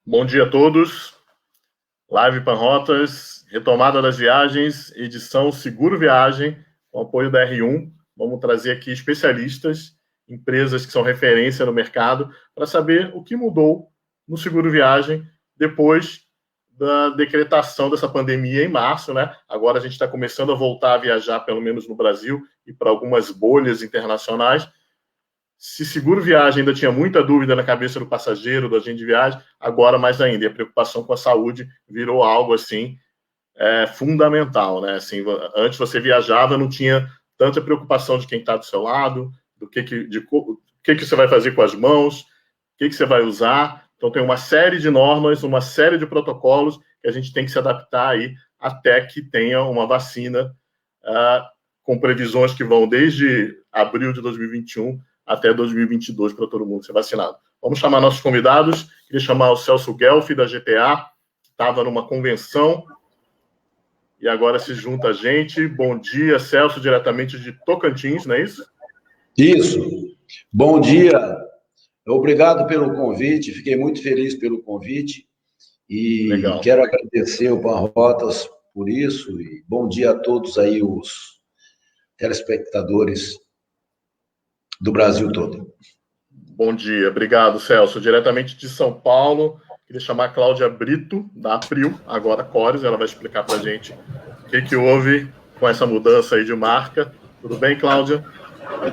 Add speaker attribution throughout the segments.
Speaker 1: Bom dia a todos. Live Panrotas, retomada das viagens, edição Seguro Viagem, com apoio da R1. Vamos trazer aqui especialistas, empresas que são referência no mercado, para saber o que mudou no Seguro Viagem depois da decretação dessa pandemia em março, né? Agora a gente está começando a voltar a viajar, pelo menos no Brasil, e para algumas bolhas internacionais. Se seguro viagem ainda tinha muita dúvida na cabeça do passageiro, do agente de viagem, agora mais ainda. E a preocupação com a saúde virou algo assim fundamental, né? Assim, antes você viajava, não tinha tanta preocupação de quem está do seu lado, o que você vai fazer com as mãos, o que você vai usar. Então tem uma série de normas, uma série de protocolos que a gente tem que se adaptar aí até que tenha uma vacina com previsões que vão desde abril de 2021 até 2022 para todo mundo ser vacinado. Vamos chamar nossos convidados. Queria chamar o Celso Guelfi, da GTA, que estava numa convenção e agora se junta a gente. Bom dia, Celso, diretamente de Tocantins, não é isso?
Speaker 2: Isso. Bom dia. Obrigado pelo convite. Fiquei muito feliz pelo convite. E Legal. Quero agradecer o Panrotas por isso. E bom dia a todos aí, os telespectadores do Brasil todo.
Speaker 1: Bom dia, obrigado, Celso. Diretamente de São Paulo, queria chamar a Cláudia Brito, da April, agora Cores, ela vai explicar para a gente o que houve com essa mudança aí de marca. Tudo bem, Cláudia?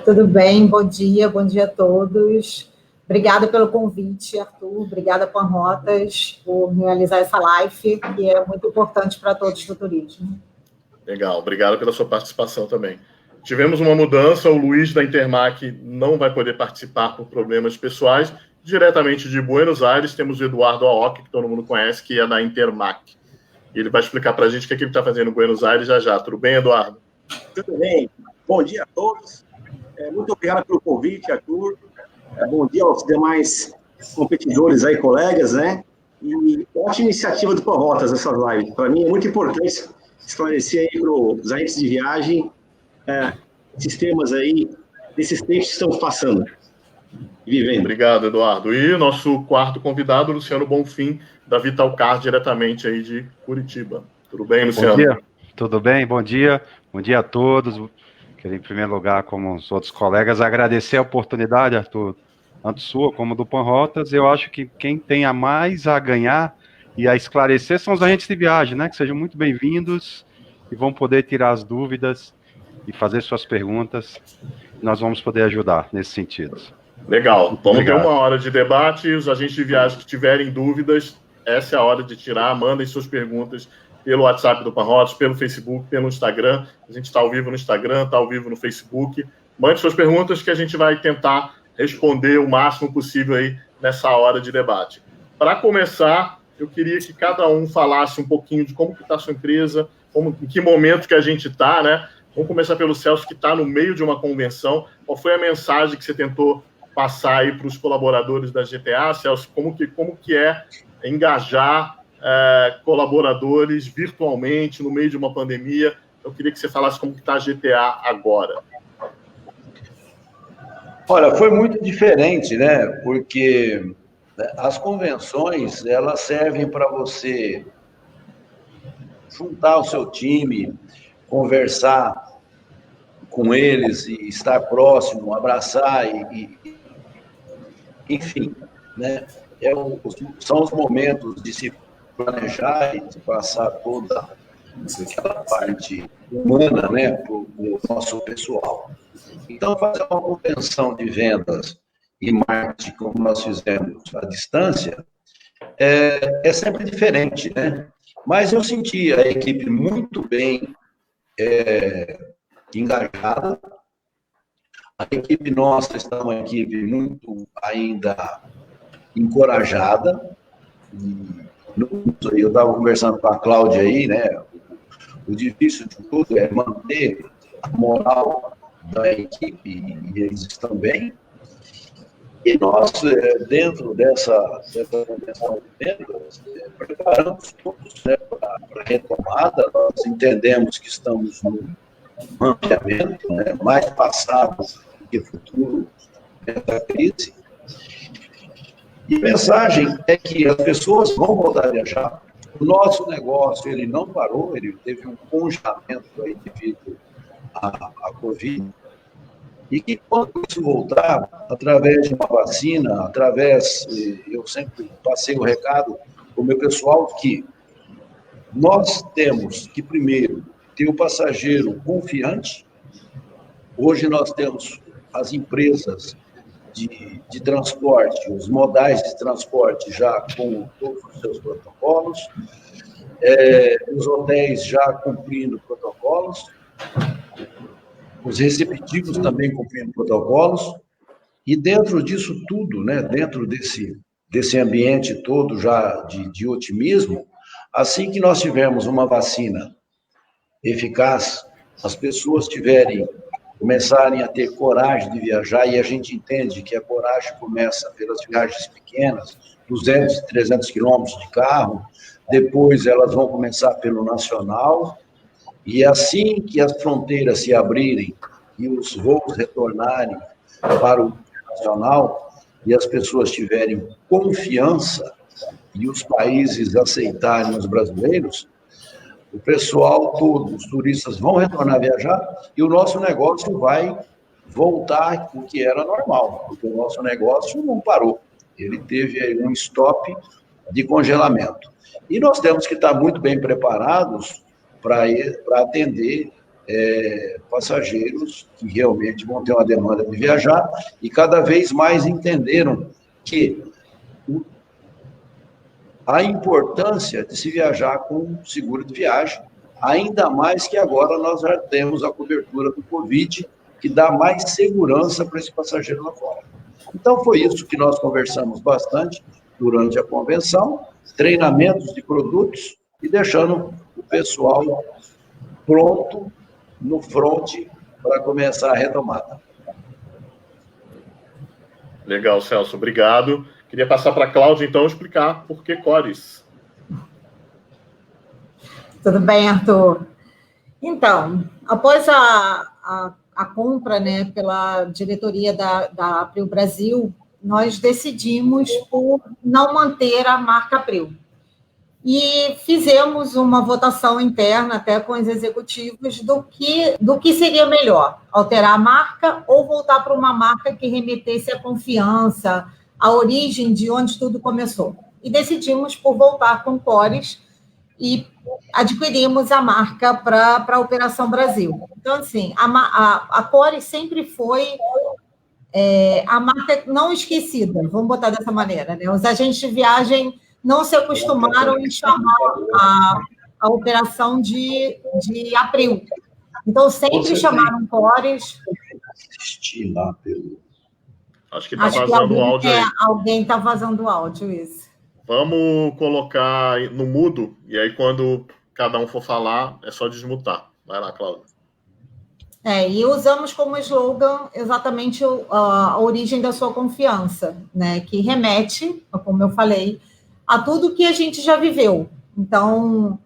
Speaker 3: Tudo bem, bom dia a todos. Obrigada pelo convite, Arthur. Obrigada, Panrotas, por realizar essa live, que é muito importante para todos do turismo.
Speaker 1: Legal, obrigado pela sua participação também. Tivemos uma mudança, o Luiz da Intermac não vai poder participar por problemas pessoais. Diretamente de Buenos Aires, temos o Eduardo Aoki, que todo mundo conhece, que é da Intermac. Ele vai explicar para a gente o que ele está fazendo em Buenos Aires já. Tudo bem, Eduardo?
Speaker 4: Tudo bem. Bom dia a todos. Muito obrigado pelo convite, Arthur. Bom dia aos demais competidores aí, colegas, né? E ótima iniciativa do Panrotas essas lives. Para mim é muito importante esclarecer aí para os agentes de viagem esses temas aí, desses tempos que estamos passando e vivendo.
Speaker 1: Obrigado, Eduardo. E o nosso quarto convidado, Luciano Bonfim, da Vitalcar, diretamente aí de Curitiba. Tudo bem, Luciano?
Speaker 5: Bom dia. Tudo bem? Bom dia a todos. Queria, em primeiro lugar, como os outros colegas, agradecer a oportunidade, Arthur, tanto sua como do Panrotas. Eu acho que quem tem a mais a ganhar e a esclarecer são os agentes de viagem, né? Que sejam muito bem-vindos e vão poder tirar as dúvidas e fazer suas perguntas. Nós vamos poder ajudar nesse sentido.
Speaker 1: Legal. Vamos ter uma hora de debate. Os agentes de viagem que tiverem dúvidas, essa é a hora de tirar. Mandem suas perguntas pelo WhatsApp do Panrotas, pelo Facebook, pelo Instagram. A gente está ao vivo no Instagram, está ao vivo no Facebook. Mande suas perguntas que a gente vai tentar responder o máximo possível aí nessa hora de debate. Para começar, eu queria que cada um falasse um pouquinho de como que está a sua empresa, em que momento que a gente está, né? Vamos começar pelo Celso, que está no meio de uma convenção. Qual foi a mensagem que você tentou passar aí para os colaboradores da GTA, Celso? Como que é engajar colaboradores virtualmente no meio de uma pandemia? Eu queria que você falasse como que está a GTA agora.
Speaker 2: Olha, foi muito diferente, né? Porque as convenções, elas servem para você juntar o seu time, conversar com eles e estar próximo, abraçar enfim, né? São os momentos de se planejar e de passar toda aquela parte humana, né, para o nosso pessoal. Então, fazer uma convenção de vendas e marketing, como nós fizemos à distância, é sempre diferente, né? Mas eu senti a equipe muito bem engajada. A equipe nossa está uma equipe muito ainda encorajada. Eu estava conversando com a Cláudia aí, né? O difícil de tudo é manter a moral da equipe, e eles estão bem. E nós, dentro dessa convenção de vendas, preparamos todos, né, para a retomada. Nós entendemos que estamos num ampliamento, né, mais passado que futuro dessa crise. E a mensagem é que as pessoas vão voltar a viajar. O nosso negócio, ele não parou, ele teve um congelamento aí devido à Covid. E que quando isso voltar, através de uma vacina, eu sempre passei o recado para o meu pessoal que nós temos que, primeiro, ter o passageiro confiante. Hoje nós temos as empresas de transporte, os modais de transporte já com todos os seus protocolos, os hotéis já cumprindo protocolos, os receptivos também cumprindo protocolos, e dentro disso tudo, né, dentro desse ambiente todo já de otimismo, assim que nós tivermos uma vacina eficaz, as pessoas começarem a ter coragem de viajar, e a gente entende que a coragem começa pelas viagens pequenas, 200, 300 quilômetros de carro, depois elas vão começar pelo nacional, e assim que as fronteiras se abrirem e os voos retornarem para o internacional, e as pessoas tiverem confiança e os países aceitarem os brasileiros, o pessoal todo, os turistas vão retornar a viajar e o nosso negócio vai voltar o que era normal, porque o nosso negócio não parou. Ele teve aí um stop de congelamento. E nós temos que estar muito bem preparados para atender passageiros que realmente vão ter uma demanda de viajar e cada vez mais entenderam que a importância de se viajar com seguro de viagem, ainda mais que agora nós já temos a cobertura do Covid, que dá mais segurança para esse passageiro lá fora. Então, foi isso que nós conversamos bastante durante a convenção, treinamentos de produtos e deixando o pessoal pronto no front para começar a retomada.
Speaker 1: Legal, Celso, obrigado. Queria passar para a Cláudia, então, explicar por que Cores.
Speaker 3: Tudo bem, Arthur? Então, após a compra, né, pela diretoria da April Brasil, nós decidimos por não manter a marca April. E fizemos uma votação interna, até com os executivos, do que seria melhor, alterar a marca ou voltar para uma marca que remetesse à confiança, à origem de onde tudo começou. E decidimos por voltar com Cores e adquirimos a marca para a Operação Brasil. Então, assim, a Cores sempre foi a marca não esquecida, vamos botar dessa maneira, né? Os agentes de viagem não se acostumaram em chamar a operação de April. Então, sempre chamaram Cores.
Speaker 1: Acho que está vazando o áudio aí.
Speaker 3: Alguém está vazando o áudio, isso.
Speaker 1: Vamos colocar no mudo, e aí quando cada um for falar, é só desmutar. Vai lá, Cláudia.
Speaker 3: E usamos como slogan exatamente a origem da sua confiança, né? Que remete, como eu falei, a tudo que a gente já viveu. Então,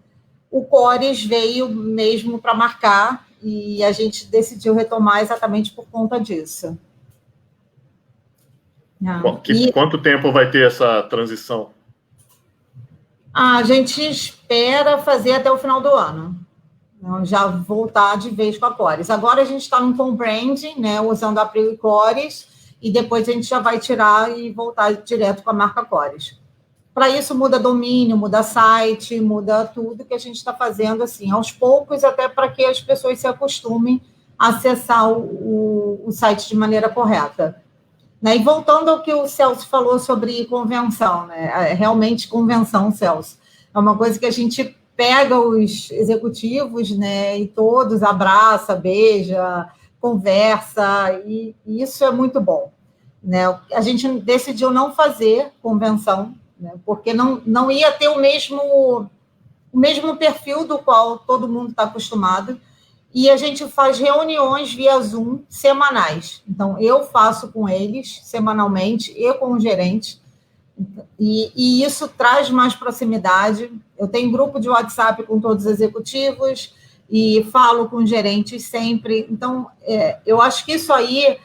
Speaker 3: o Cores veio mesmo para marcar e a gente decidiu retomar exatamente por conta disso.
Speaker 1: Quanto tempo vai ter essa transição?
Speaker 3: A gente espera fazer até o final do ano. Já voltar de vez com a Cores. Agora a gente está no co-branding, né, usando April e Cores, e depois a gente já vai tirar e voltar direto com a marca Cores. Para isso, muda domínio, muda site, muda tudo que a gente está fazendo, assim, aos poucos, até para que as pessoas se acostumem a acessar o site de maneira correta. Né? E voltando ao que o Celso falou sobre convenção, né? Realmente, convenção, Celso, é uma coisa que a gente pega os executivos, né, e todos abraça, beija, conversa, e isso é muito bom. Né? A gente decidiu não fazer convenção, né, porque não ia ter o mesmo perfil do qual todo mundo está acostumado, e a gente faz reuniões via Zoom semanais. Então, eu faço com eles semanalmente e com o gerente, e isso traz mais proximidade. Eu tenho grupo de WhatsApp com todos os executivos e falo com os gerentes sempre. Então, eu acho que isso aí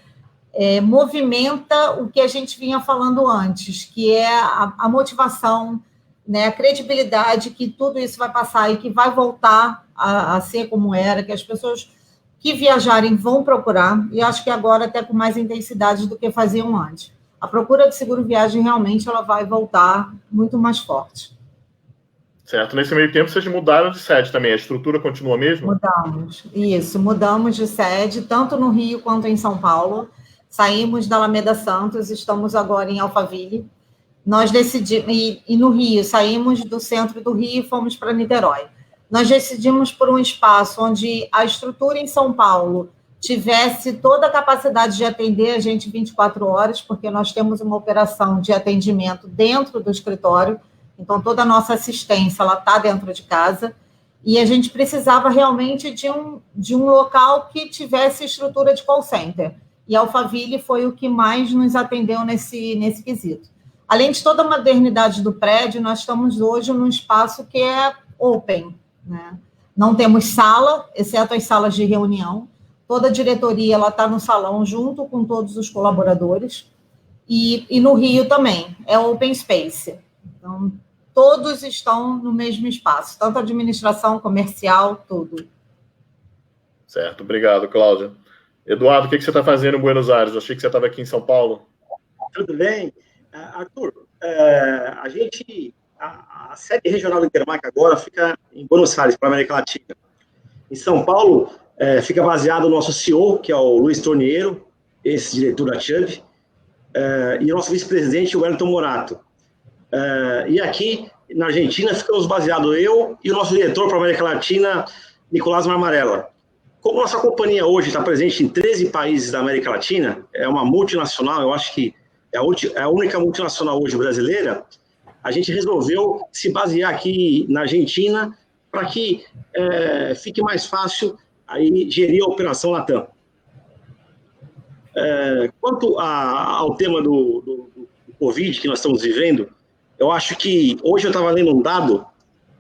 Speaker 3: movimenta o que a gente vinha falando antes, que é a motivação, né, a credibilidade que tudo isso vai passar e que vai voltar a ser como era, que as pessoas que viajarem vão procurar, e acho que agora até com mais intensidade do que faziam antes. A procura de seguro viagem realmente ela vai voltar muito mais forte.
Speaker 1: Certo. Nesse meio tempo, vocês mudaram de sede também. A estrutura continua a mesma?
Speaker 3: Mudamos de sede, tanto no Rio quanto em São Paulo. Saímos da Alameda Santos, estamos agora em Alphaville. Nós decidimos, e no Rio, saímos do centro do Rio e fomos para Niterói. Nós decidimos por um espaço onde a estrutura em São Paulo tivesse toda a capacidade de atender a gente 24 horas, porque nós temos uma operação de atendimento dentro do escritório, então toda a nossa assistência ela está dentro de casa, e a gente precisava realmente de um local que tivesse estrutura de call center, e Alphaville foi o que mais nos atendeu nesse quesito. Além de toda a modernidade do prédio, nós estamos hoje num espaço que é open, né? Não temos sala, exceto as salas de reunião. Toda a diretoria está no salão junto com todos os colaboradores. E no Rio também, é open space. Então, todos estão no mesmo espaço, tanto administração, comercial, tudo.
Speaker 1: Certo, obrigado, Cláudia. Eduardo, o que você está fazendo em Buenos Aires? Eu achei que você estava aqui em São Paulo.
Speaker 4: Tudo bem. Arthur, a sede regional do Intermac agora fica em Buenos Aires, para a América Latina. Em São Paulo, fica baseado o nosso CEO, que é o Luiz Torniero, esse diretor da Chubb, e o nosso vice-presidente, o Wellington Morato. E aqui, na Argentina, ficamos baseados eu e o nosso diretor para a América Latina, Nicolás Marmarella. Como nossa companhia hoje está presente em 13 países da América Latina, é uma multinacional, eu acho que é a única multinacional hoje brasileira, a gente resolveu se basear aqui na Argentina para que fique mais fácil aí gerir a operação Latam. Quanto ao tema do Covid que nós estamos vivendo, eu acho que hoje eu estava lendo um dado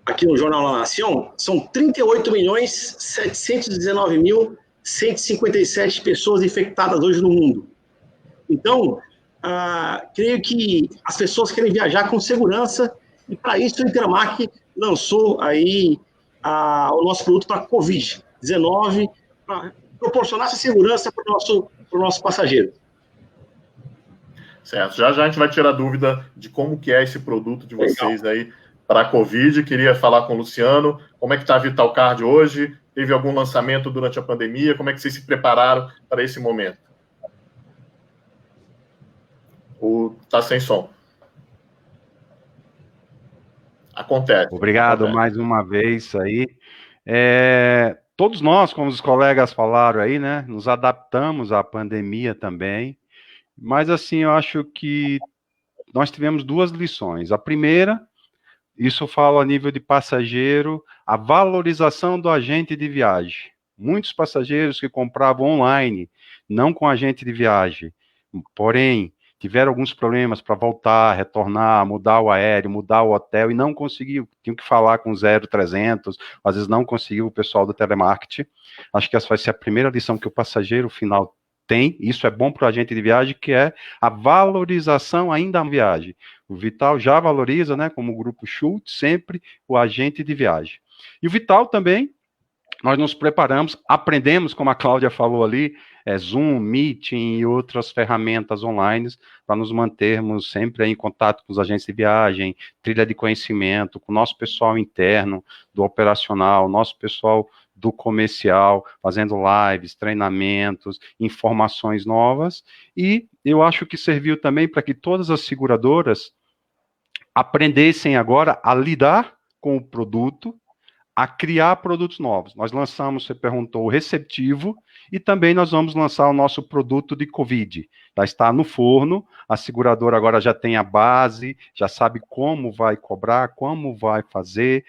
Speaker 4: aqui no Jornal La Nación, são 38.719.157 pessoas infectadas hoje no mundo. Então, creio que as pessoas querem viajar com segurança e, para isso, o Intermac lançou aí o nosso produto para Covid-19, para proporcionar essa segurança para o nosso passageiro.
Speaker 1: Certo. Já a gente vai tirar dúvida de como que é esse produto de vocês aí para a Covid. Queria falar com o Luciano. Como é que está a Vitalcard hoje? Teve algum lançamento durante a pandemia? Como é que vocês se prepararam para esse momento? Está sem som. Acontece.
Speaker 5: Obrigado mais uma vez aí. Todos nós, como os colegas falaram aí, né, nos adaptamos à pandemia também, mas assim, eu acho que nós tivemos duas lições. A primeira, isso eu falo a nível de passageiro, a valorização do agente de viagem. Muitos passageiros que compravam online, não com agente de viagem, porém, tiveram alguns problemas para voltar, retornar, mudar o aéreo, mudar o hotel, e não conseguiu, tinham que falar com 0300, às vezes não conseguiu o pessoal do telemarketing. Acho que essa vai ser a primeira lição que o passageiro final tem, isso é bom para o agente de viagem, que é a valorização ainda da viagem. O Vital já valoriza, né, como o grupo Schultz, sempre o agente de viagem. E o Vital também, nós nos preparamos, aprendemos, como a Cláudia falou ali, Zoom, Meeting e outras ferramentas online, para nos mantermos sempre em contato com os agentes de viagem, trilha de conhecimento, com o nosso pessoal interno, do operacional, nosso pessoal do comercial, fazendo lives, treinamentos, informações novas, e eu acho que serviu também para que todas as seguradoras aprendessem agora a lidar com o produto, a criar produtos novos. Nós lançamos, você perguntou, o receptivo, e também nós vamos lançar o nosso produto de Covid. Já está no forno, a seguradora agora já tem a base, já sabe como vai cobrar, como vai fazer,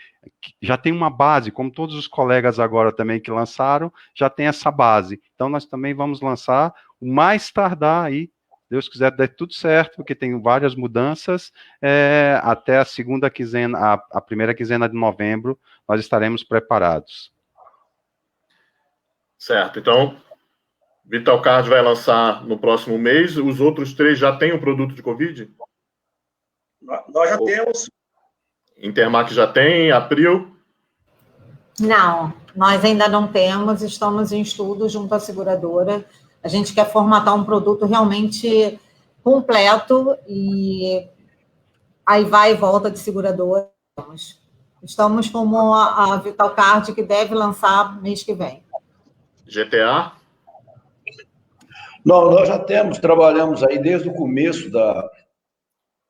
Speaker 5: já tem uma base, como todos os colegas agora também que lançaram, já tem essa base. Então nós também vamos lançar, o mais tardar aí, Deus quiser, der tudo certo, porque tem várias mudanças, até a segunda quinzena, a primeira quinzena de novembro, nós estaremos preparados.
Speaker 1: Certo, então, Vitalcard vai lançar no próximo mês. Os outros 3 já têm um produto de Covid?
Speaker 4: Nós já temos.
Speaker 1: Intermark já tem, April?
Speaker 3: Não, nós ainda não temos, estamos em estudo junto à seguradora. A gente quer formatar um produto realmente completo e aí vai e volta de seguradora. Estamos como a Vitalcard, que deve lançar mês que vem.
Speaker 1: GTA?
Speaker 2: Não, nós já trabalhamos aí desde o começo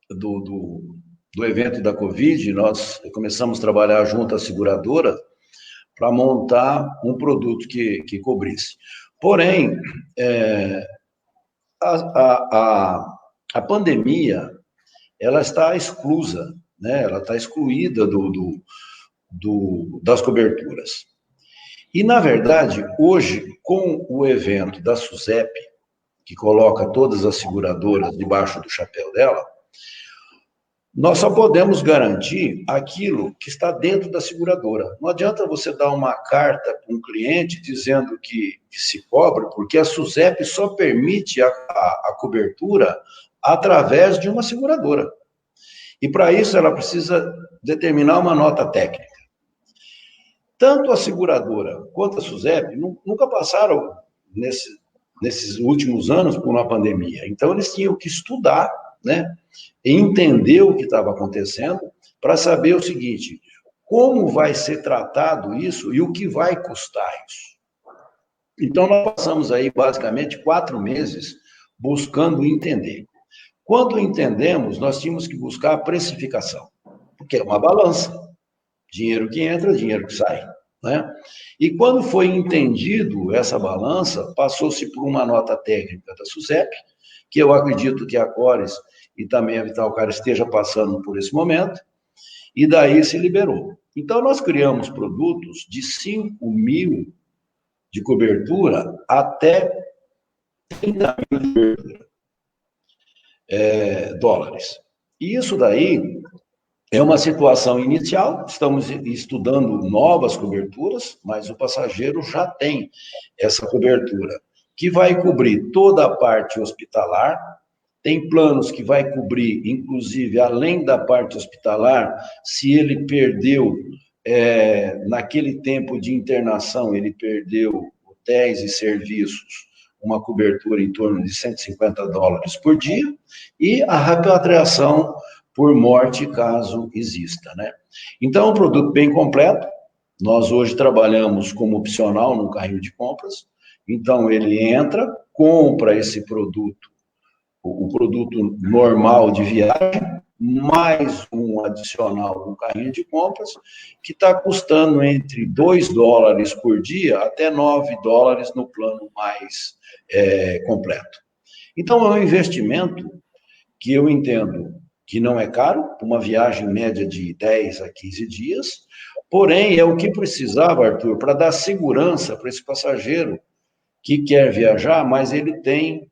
Speaker 2: do evento da Covid, nós começamos a trabalhar junto à seguradora para montar um produto que cobrisse. Porém, a pandemia, ela está exclusa, né? Ela está excluída das coberturas. E, na verdade, hoje, com o evento da SUSEP, que coloca todas as seguradoras debaixo do chapéu dela, nós só podemos garantir aquilo que está dentro da seguradora. Não adianta você dar uma carta para um cliente dizendo que se cobre, porque a SUSEP só permite a cobertura através de uma seguradora. E, para isso, ela precisa determinar uma nota técnica. Tanto a seguradora quanto a SUSEP nunca passaram, nesses últimos anos, por uma pandemia. Então, eles tinham que estudar, né, e entender o que estava acontecendo para saber o seguinte: como vai ser tratado isso e o que vai custar isso. Então, nós passamos aí, basicamente, 4 meses buscando entender. Quando entendemos, nós tínhamos que buscar a precificação, porque é uma balança. Dinheiro que entra, dinheiro que sai, né? E quando foi entendido essa balança, passou-se por uma nota técnica da SUSEP, que eu acredito que a Cores e também a Vitalcard esteja passando por esse momento, e daí se liberou. Então, nós criamos produtos de 5 mil de cobertura até 30 mil de cobertura, dólares. E isso daí é uma situação inicial, estamos estudando novas coberturas, mas o passageiro já tem essa cobertura, que vai cobrir toda a parte hospitalar. Tem planos que vai cobrir, inclusive, além da parte hospitalar, se ele perdeu, naquele tempo de internação, ele perdeu hotéis e serviços, uma cobertura em torno de $150 por dia, e a repatriação por morte, caso exista, né? Então, é um produto bem completo. Nós hoje trabalhamos como opcional no carrinho de compras. Então, ele entra, compra esse produto, o produto normal de viagem, mais um adicional no carrinho de compras, que está custando entre $2 por dia até $9 no plano mais completo. Então, é um investimento que eu entendo que não é caro, uma viagem média de 10 a 15 dias, porém, é o que precisava, Arthur, para dar segurança para esse passageiro que quer viajar, mas ele tem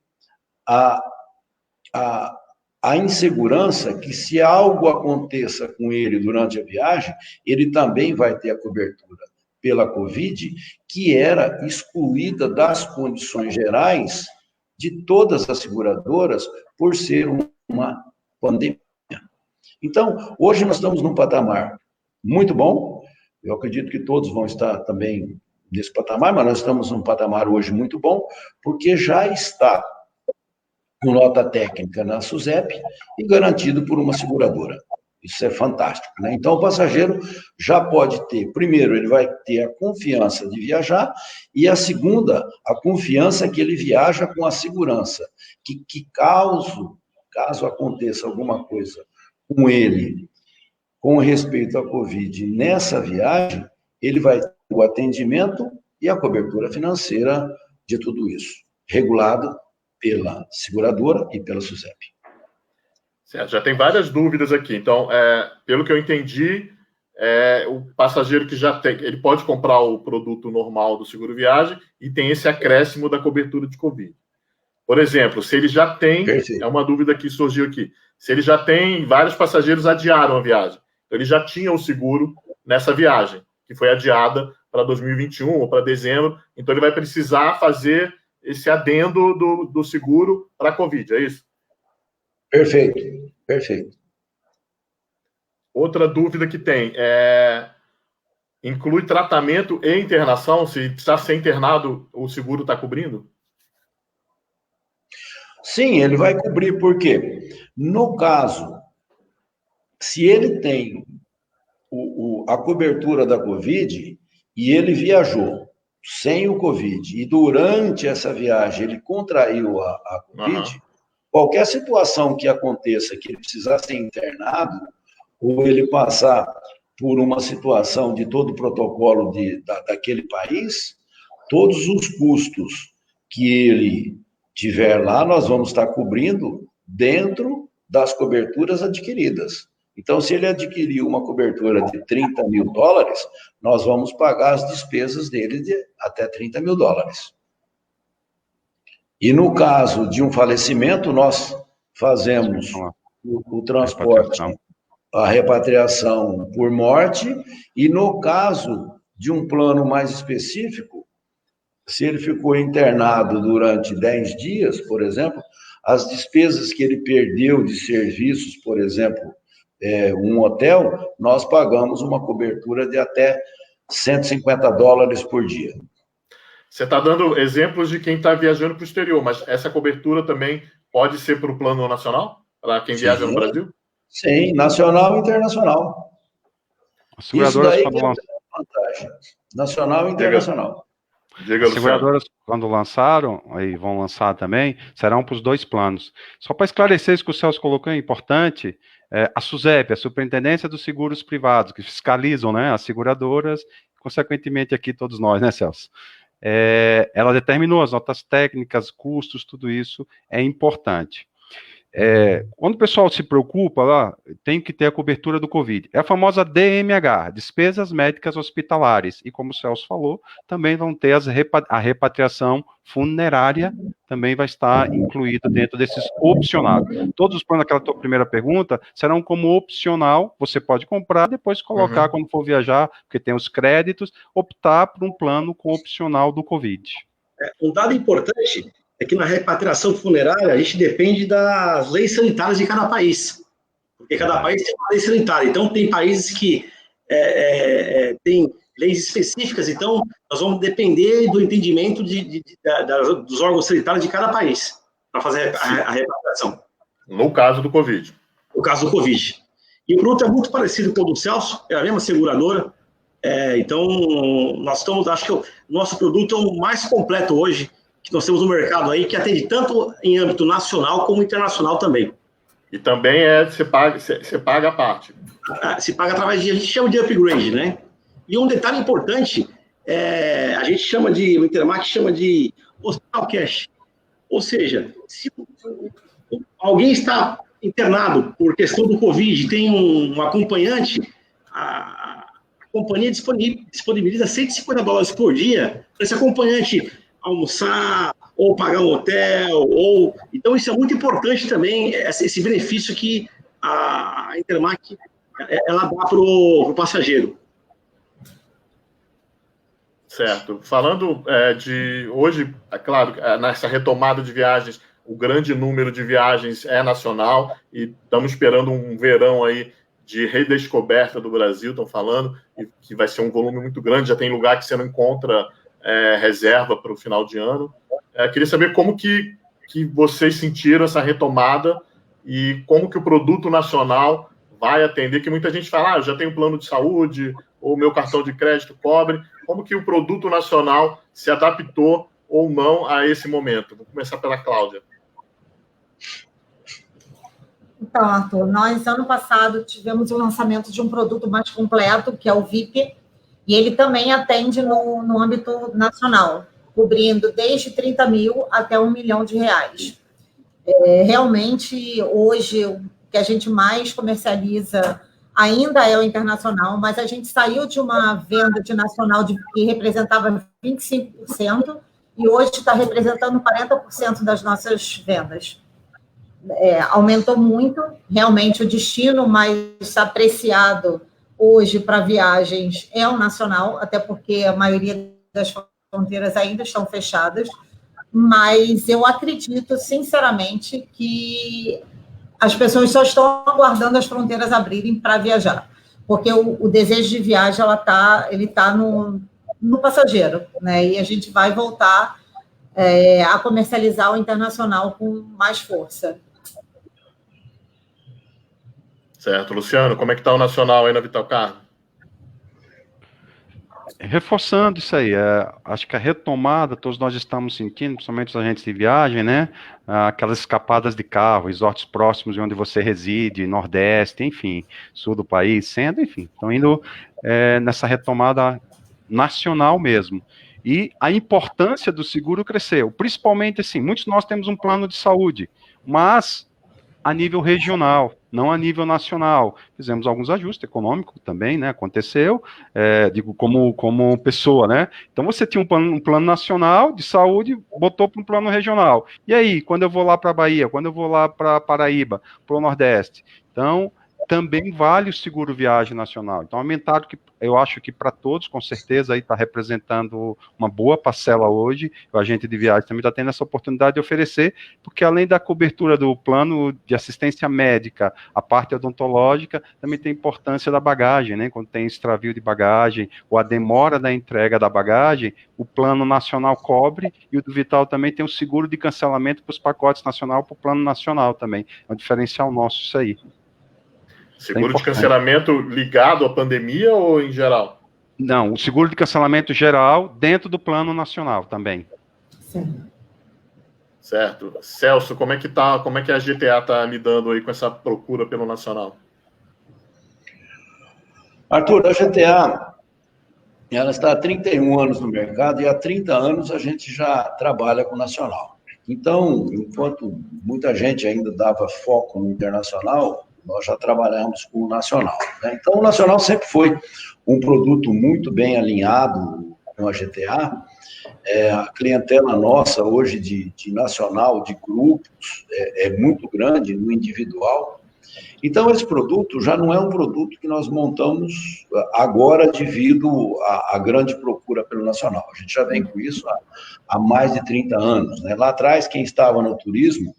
Speaker 2: a insegurança que, se algo aconteça com ele durante a viagem, ele também vai ter a cobertura pela Covid, que era excluída das condições gerais de todas as seguradoras por ser uma pandemia. Então, hoje nós estamos num patamar muito bom, eu acredito que todos vão estar também nesse patamar, mas nós estamos num patamar hoje muito bom, porque já está com nota técnica na SUSEP e garantido por uma seguradora. Isso é fantástico, né? Então, o passageiro já pode ter, primeiro, ele vai ter a confiança de viajar, e a segunda, a confiança que ele viaja com a segurança, que caso aconteça alguma coisa com ele, com respeito à Covid, nessa viagem, ele vai ter o atendimento e a cobertura financeira de tudo isso, regulado pela seguradora e pela SUSEP.
Speaker 1: Certo, já tem várias dúvidas aqui. Então, pelo que eu entendi, o passageiro que já tem, ele pode comprar o produto normal do seguro viagem e tem esse acréscimo da cobertura de Covid. Por exemplo, se ele já tem,
Speaker 2: Perfeito.
Speaker 1: É uma dúvida que surgiu aqui, se ele já tem, vários passageiros adiaram a viagem, então ele já tinha o seguro nessa viagem, que foi adiada para 2021 ou para dezembro, então ele vai precisar fazer esse adendo do seguro para a Covid, é isso?
Speaker 2: Perfeito, perfeito.
Speaker 1: Outra dúvida que tem inclui tratamento e internação? Se precisar ser internado, o seguro está cobrindo?
Speaker 2: Sim, ele vai cobrir, por quê? No caso, se ele tem a cobertura da Covid e ele viajou sem o Covid e durante essa viagem ele contraiu a Covid, qualquer situação que aconteça que ele precisar ser internado ou ele passar por uma situação de todo o protocolo daquele país, todos os custos que ele tiver lá, nós vamos estar cobrindo dentro das coberturas adquiridas. Então, se ele adquirir uma cobertura de $30 mil, nós vamos pagar as despesas dele de até $30 mil. E no caso de um falecimento, nós fazemos o transporte, a repatriação por morte, e no caso de um plano mais específico, se ele ficou internado durante 10 dias, por exemplo, as despesas que ele perdeu de serviços, por exemplo, um hotel, nós pagamos uma cobertura de até $150 por dia.
Speaker 1: Você está dando exemplos de quem está viajando para o exterior, mas essa cobertura também pode ser para o plano nacional? Para quem viaja no Brasil?
Speaker 2: Sim, nacional e internacional. Isso daí é uma vantagem. Nacional e internacional.
Speaker 5: As seguradoras, quando lançaram, aí vão lançar também, serão para os 2 planos. Só para esclarecer isso que o Celso colocou, é importante, a SUSEP, a Superintendência dos Seguros Privados, que fiscalizam, né, as seguradoras, consequentemente aqui todos nós, né, Celso? Ela determinou as notas técnicas, custos, tudo isso é importante. Quando o pessoal se preocupa lá, tem que ter a cobertura do Covid. É a famosa DMH, Despesas Médicas Hospitalares. E como o Celso falou, também vão ter a repatriação funerária, também vai estar incluída dentro desses opcionais. Todos os planos daquela tua primeira pergunta serão como opcional, você pode comprar, depois colocar quando for viajar, porque tem os créditos, optar por um plano com opcional do Covid.
Speaker 4: Um dado importante é que na repatriação funerária a gente depende das leis sanitárias de cada país. Porque cada país tem uma lei sanitária. Então, tem países que têm leis específicas. Então, nós vamos depender do entendimento dos órgãos sanitários de cada país para fazer a repatriação.
Speaker 1: No caso do Covid.
Speaker 4: No caso do Covid. E o produto é muito parecido com o do Celso, é a mesma seguradora. Então, nós estamos, acho que o nosso produto é o mais completo hoje que nós temos no mercado aí, que atende tanto em âmbito nacional como internacional também.
Speaker 1: E também você paga a parte.
Speaker 4: Se paga através de, a gente chama de upgrade, né? E um detalhe importante, a gente chama de, o Intermac chama de hospital cash. Ou seja, se alguém está internado por questão do Covid, tem um acompanhante, a companhia disponibiliza $150 por dia para esse acompanhante almoçar, ou pagar um hotel, Então, isso é muito importante também, esse benefício que a Intermac ela dá para o passageiro.
Speaker 1: Certo. Falando de hoje, claro, nessa retomada de viagens, o grande número de viagens é nacional e estamos esperando um verão aí de redescoberta do Brasil, estão falando, e que vai ser um volume muito grande, já tem lugar que você não encontra reserva para o final de ano. Queria saber como que vocês sentiram essa retomada e como que o produto nacional vai atender, que muita gente fala, eu já tenho plano de saúde, ou meu cartão de crédito cobre. Como que o produto nacional se adaptou ou não a esse momento? Vou começar pela Cláudia.
Speaker 3: Então, Arthur, nós, ano passado, tivemos o lançamento de um produto mais completo, que é o VIP, e ele também atende no âmbito nacional, cobrindo desde 30 mil até R$1 milhão. Realmente, hoje, o que a gente mais comercializa ainda é o internacional, mas a gente saiu de uma venda de nacional que representava 25%, e hoje está representando 40% das nossas vendas. Aumentou muito, realmente o destino mais apreciado hoje para viagens é o nacional, até porque a maioria das fronteiras ainda estão fechadas, mas eu acredito, sinceramente, que as pessoas só estão aguardando as fronteiras abrirem para viajar, porque o desejo de viagem ele está no passageiro, né? E a gente vai voltar a comercializar o internacional com mais força.
Speaker 1: Certo. Luciano, como é que está o nacional aí na Vital Cargo?
Speaker 5: Reforçando isso aí, acho que a retomada, todos nós estamos sentindo, principalmente os agentes de viagem, né? Aquelas escapadas de carro, resorts próximos de onde você reside, Nordeste, enfim, sul do país, centro, enfim, estão indo nessa retomada nacional mesmo. E a importância do seguro cresceu, principalmente assim, muitos de nós temos um plano de saúde, mas a nível regional, não a nível nacional. Fizemos alguns ajustes econômicos também, né? Aconteceu, digo, como pessoa, né? Então você tinha um plano nacional de saúde, botou para um plano regional. E aí, quando eu vou lá para a Bahia, quando eu vou lá para Paraíba, para o Nordeste? Então, também vale o seguro viagem nacional. Então, aumentado, que eu acho que para todos, com certeza, aí está representando uma boa parcela hoje. O agente de viagem também está tendo essa oportunidade de oferecer, porque além da cobertura do plano de assistência médica, a parte odontológica, também tem importância da bagagem, né? Quando tem extravio de bagagem, ou a demora da entrega da bagagem, o plano nacional cobre, e o do Vital também tem o seguro de cancelamento para os pacotes nacional, para o plano nacional também. É um diferencial nosso isso aí.
Speaker 1: Seguro de cancelamento ligado à pandemia ou em geral?
Speaker 5: Não, o seguro de cancelamento geral dentro do plano nacional também.
Speaker 3: Sim.
Speaker 1: Certo. Celso, como é que a GTA está lidando aí com essa procura pelo nacional?
Speaker 2: Arthur, a GTA, ela está há 31 anos no mercado e há 30 anos a gente já trabalha com o nacional. Então, enquanto muita gente ainda dava foco no internacional, nós já trabalhamos com o nacional, né? Então, o nacional sempre foi um produto muito bem alinhado com a GTA. A clientela nossa hoje de nacional, de grupos, é muito grande no individual. Então, esse produto já não é um produto que nós montamos agora devido à grande procura pelo nacional. A gente já vem com isso há mais de 30 anos, né? Lá atrás, quem estava no turismo,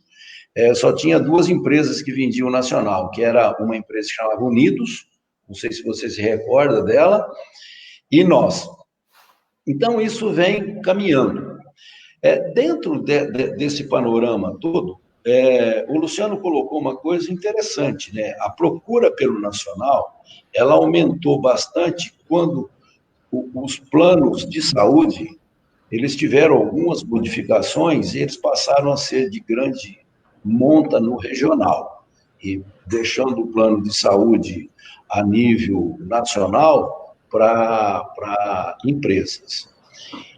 Speaker 2: só tinha duas empresas que vendiam o nacional, que era uma empresa que chamava Unidos, não sei se você se recorda dela, e nós. Então, isso vem caminhando. Dentro desse panorama todo, o Luciano colocou uma coisa interessante, né? A procura pelo nacional, ela aumentou bastante quando os planos de saúde, eles tiveram algumas modificações e eles passaram a ser de grande monta no regional, e deixando o plano de saúde a nível nacional para empresas.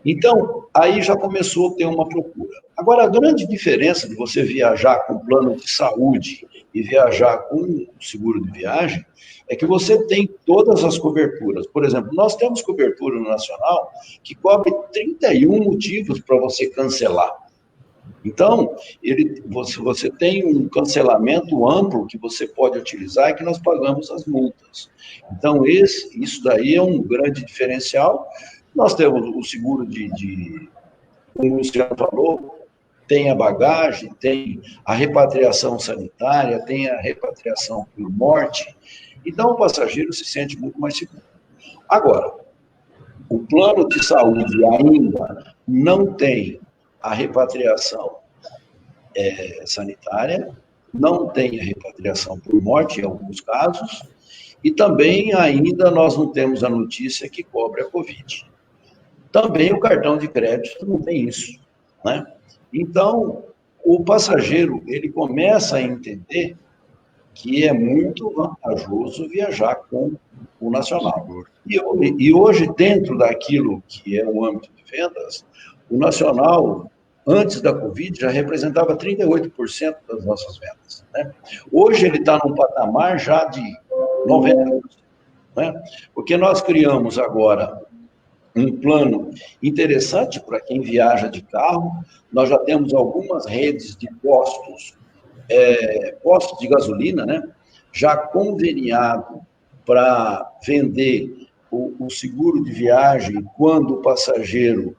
Speaker 2: Então, aí já começou a ter uma procura. Agora, a grande diferença de você viajar com plano de saúde e viajar com seguro de viagem é que você tem todas as coberturas. Por exemplo, nós temos cobertura no nacional que cobre 31 motivos para você cancelar. Então, você tem um cancelamento amplo que você pode utilizar e que nós pagamos as multas. Então, isso daí é um grande diferencial. Nós temos o seguro como o Luciano falou, tem a bagagem, tem a repatriação sanitária, tem a repatriação por morte. Então, o passageiro se sente muito mais seguro. Agora, o plano de saúde ainda não tem a repatriação sanitária, não tem a repatriação por morte em alguns casos, e também ainda nós não temos a notícia que cobre a Covid. Também o cartão de crédito não tem isso, né? Então, o passageiro, ele começa a entender que é muito vantajoso viajar com o nacional. E hoje, dentro daquilo que é o âmbito de vendas, o nacional, antes da Covid, já representava 38% das nossas vendas, né? Hoje ele está num patamar já de 90%, né? Porque nós criamos agora um plano interessante para quem viaja de carro. Nós já temos algumas redes de postos de gasolina, né? Já conveniado para vender o seguro de viagem quando o passageiro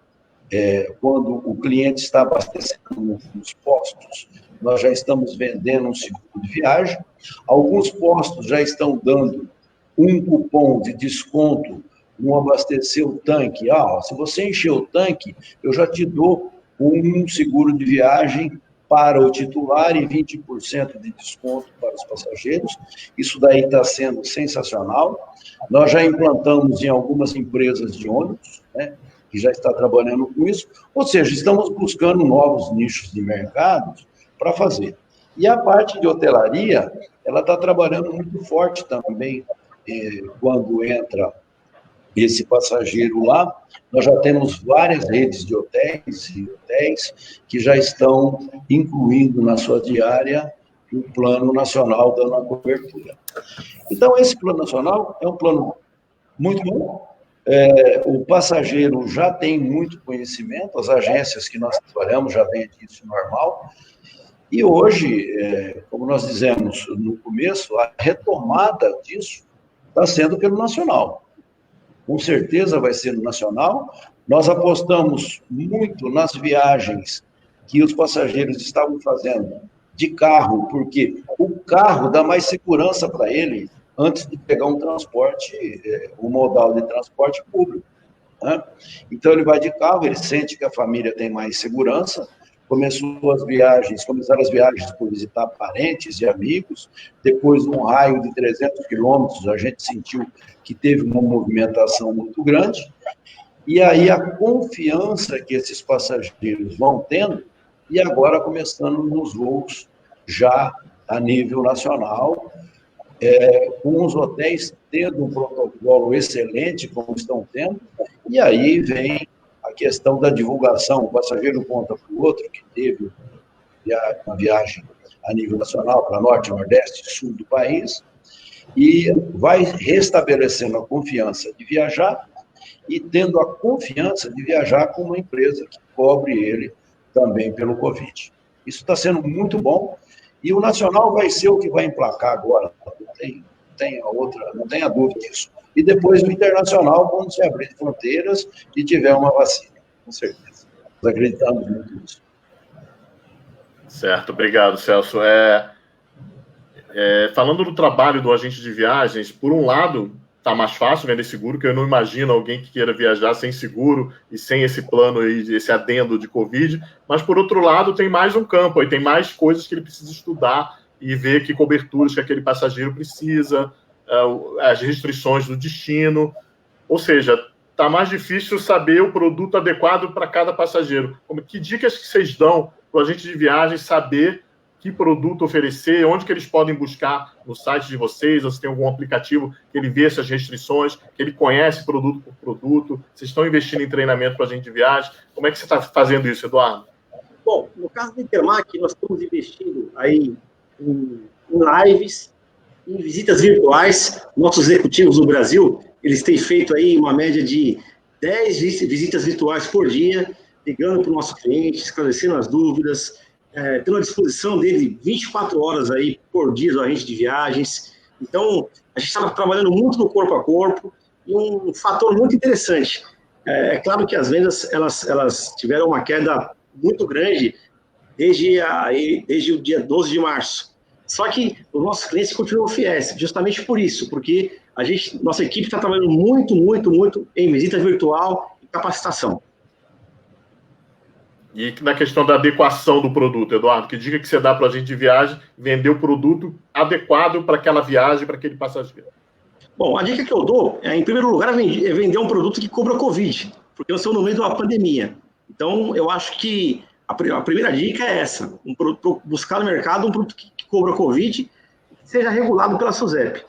Speaker 2: quando o cliente está abastecendo nos postos, nós já estamos vendendo um seguro de viagem. Alguns postos já estão dando um cupom de desconto no abastecer o tanque. Se você encher o tanque, eu já te dou um seguro de viagem para o titular e 20% de desconto para os passageiros. Isso daí está sendo sensacional. Nós já implantamos em algumas empresas de ônibus, né, que já está trabalhando com isso. Ou seja, estamos buscando novos nichos de mercado para fazer. E a parte de hotelaria, ela está trabalhando muito forte também. Quando entra esse passageiro lá, nós já temos várias redes de hotéis e hotéis que já estão incluindo na sua diária o Plano Nacional dando a cobertura. Então, esse Plano Nacional é um plano muito bom. O passageiro já tem muito conhecimento, as agências que nós trabalhamos já vendem isso normal. E hoje, como nós dizemos no começo, a retomada disso está sendo pelo Nacional. Com certeza vai ser no Nacional. Nós apostamos muito nas viagens que os passageiros estavam fazendo de carro, porque o carro dá mais segurança para ele antes de pegar um transporte, um modal de transporte público, né? Então, ele vai de carro, ele sente que a família tem mais segurança. Começaram as viagens por visitar parentes e amigos. Depois, num raio de 300 quilômetros, a gente sentiu que teve uma movimentação muito grande. E aí, a confiança que esses passageiros vão tendo, e agora começando nos voos já a nível nacional, com os hotéis tendo um protocolo excelente, como estão tendo, e aí vem a questão da divulgação. O passageiro conta para o outro que teve uma viagem a nível nacional para norte, nordeste, sul do país, e vai restabelecendo a confiança de viajar e tendo a confiança de viajar com uma empresa que cobre ele também pelo Covid. Isso está sendo muito bom, e o nacional vai ser o que vai emplacar agora, não tenha dúvida disso. E depois o internacional, quando se abrir fronteiras e tiver uma vacina, com certeza. Nós acreditamos muito nisso.
Speaker 1: Certo, obrigado, Celso. Falando do trabalho do agente de viagens, por um lado, está mais fácil vender seguro, que eu não imagino alguém que queira viajar sem seguro e sem esse plano e esse adendo de Covid, mas, por outro lado, tem mais um campo, aí tem mais coisas que ele precisa estudar e ver que coberturas que aquele passageiro precisa, as restrições do destino, ou seja, está mais difícil saber o produto adequado para cada passageiro. Que dicas que vocês dão para o agente de viagem saber que produto oferecer, onde que eles podem buscar no site de vocês, ou se tem algum aplicativo que ele vê essas restrições, que ele conhece produto por produto, vocês estão investindo em treinamento para a agente de viagem, como é que você está fazendo isso, Eduardo?
Speaker 4: Bom, no caso do Intermac, nós estamos investindo aí em lives, em visitas virtuais. Nossos executivos no Brasil, eles têm feito aí uma média de 10 visitas virtuais por dia, ligando para o nosso cliente, esclarecendo as dúvidas, tendo à disposição dele 24 horas aí por dia do agente de viagens. Então, a gente está trabalhando muito no corpo a corpo, e um fator muito interessante. É claro que as vendas elas tiveram uma queda muito grande desde o dia 12 de março. Só que os nossos clientes continuam fiéis, justamente por isso, porque nossa equipe está trabalhando muito, muito, muito em visita virtual e capacitação.
Speaker 1: E na questão da adequação do produto, Eduardo, que dica que você dá para a agente de viagem vender o produto adequado para aquela viagem, para aquele passageiro?
Speaker 4: Bom, a dica que eu dou, em primeiro lugar, é vender um produto que cubra Covid, porque nós estamos no meio de uma pandemia. Então, eu acho que a primeira dica é essa, buscar no mercado um produto que cubra Covid, que seja regulado pela SUSEP.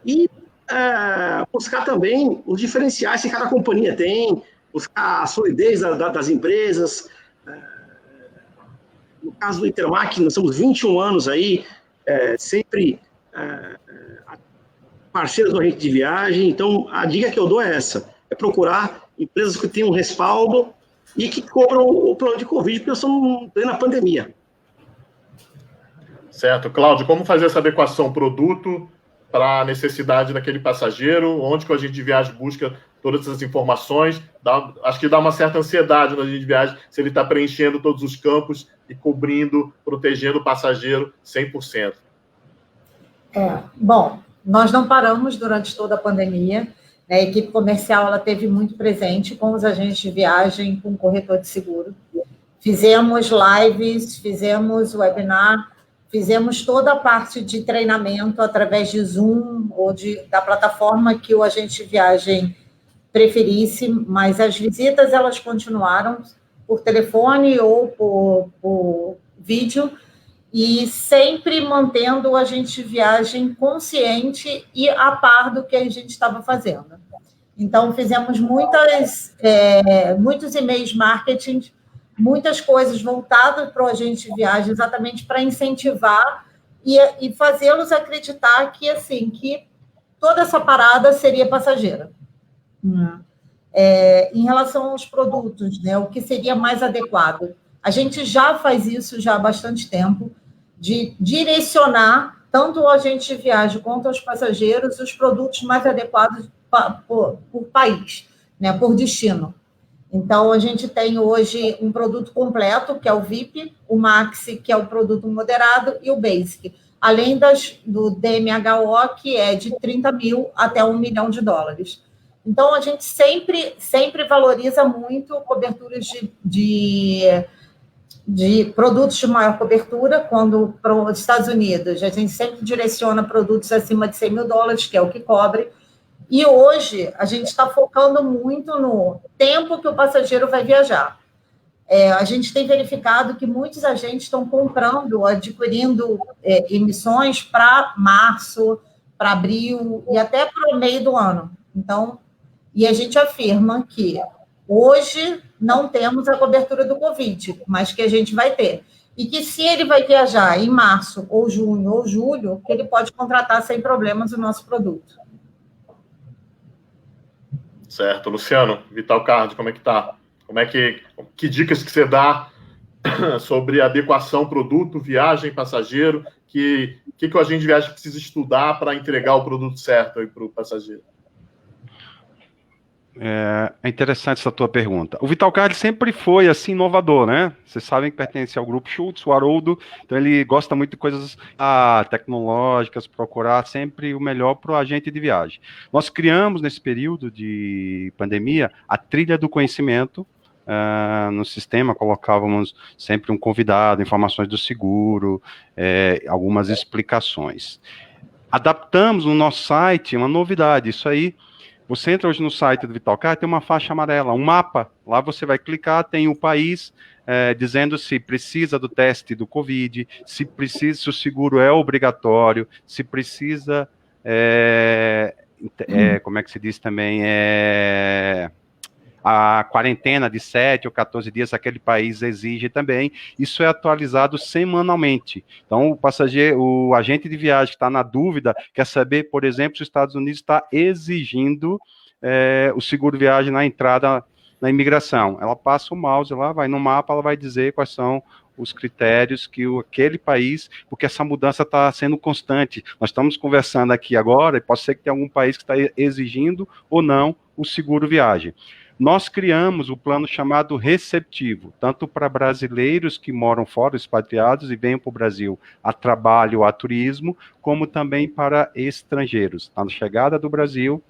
Speaker 4: E buscar também os diferenciais que cada companhia tem, buscar a solidez das empresas. No caso do Intermac, nós somos 21 anos aí, sempre parceiros do agente de viagem. Então, a dica que eu dou é essa, é procurar empresas que tenham respaldo e que cobram o plano de Covid, porque nós estamos em plena pandemia.
Speaker 1: Certo. Cláudio, como fazer essa adequação produto para a necessidade daquele passageiro, onde que o agente de viagem busca todas essas informações. Acho que dá uma certa ansiedade no agente de viagem se ele está preenchendo todos os campos e cobrindo, protegendo o passageiro 100%.
Speaker 3: Bom, nós não paramos durante toda a pandemia. A equipe comercial ela teve muito presente com os agentes de viagem, com o corretor de seguro. Fizemos lives, fizemos webinar, fizemos toda a parte de treinamento através de Zoom ou da plataforma que o agente de viagem preferisse, mas as visitas elas continuaram por telefone ou por vídeo, e sempre mantendo o agente de viagem consciente e a par do que a gente estava fazendo. Então, fizemos muitos e-mails marketing, muitas coisas voltadas para o agente de viagem, exatamente para incentivar e fazê-los acreditar que, assim, que toda essa parada seria passageira. Em relação aos produtos, né, o que seria mais adequado? A gente já faz isso já há bastante tempo, de direcionar tanto o agente de viagem quanto aos passageiros os produtos mais adequados por país, né, por destino. Então, a gente tem hoje um produto completo, que é o VIP, o Maxi, que é o produto moderado, e o Basic, além do DMHO, que é de 30 mil até $1 milhão. Então, a gente sempre valoriza muito coberturas de produtos de maior cobertura, quando para os Estados Unidos, a gente sempre direciona produtos acima de $100 mil, que é o que cobre. E hoje, a gente está focando muito no tempo que o passageiro vai viajar. A gente tem verificado que muitos agentes estão adquirindo emissões para março, para abril e até para o meio do ano. Então, e a gente afirma que hoje não temos a cobertura do Covid, mas que a gente vai ter. E que se ele vai viajar em março, ou junho, ou julho, que ele pode contratar sem problemas o nosso produto.
Speaker 1: Certo. Luciano, Vital Card, como é que tá? Que dicas que você dá sobre adequação produto, viagem, passageiro? Que o agente de viagem precisa estudar para entregar o produto certo para o passageiro?
Speaker 5: É interessante essa tua pergunta. O Vital Card sempre foi assim inovador, né? Vocês sabem que pertence ao grupo Schultz, o Haroldo, então ele gosta muito de coisas tecnológicas, procurar sempre o melhor para o agente de viagem. Nós criamos nesse período de pandemia a trilha do conhecimento. No sistema colocávamos sempre um convidado, informações do seguro, algumas explicações. Adaptamos no nosso site uma novidade, isso aí. Você entra hoje no site do Vital Card, tem uma faixa amarela, um mapa. Lá você vai clicar, tem o país dizendo se precisa do teste do Covid, se o seguro é obrigatório, se precisa, como é que se diz também, a quarentena de 7 ou 14 dias, aquele país exige também. Isso é atualizado semanalmente. Então, o agente de viagem que está na dúvida, quer saber, por exemplo, se os Estados Unidos está exigindo o seguro viagem na entrada na imigração. Ela passa o mouse lá, vai no mapa, ela vai dizer quais são os critérios que aquele país, porque essa mudança está sendo constante. Nós estamos conversando aqui agora, e pode ser que tenha algum país que está exigindo ou não o seguro viagem. Nós criamos o plano chamado receptivo, tanto para brasileiros que moram fora, expatriados, e vêm para o Brasil a trabalho, a turismo, como também para estrangeiros, na chegada do Brasil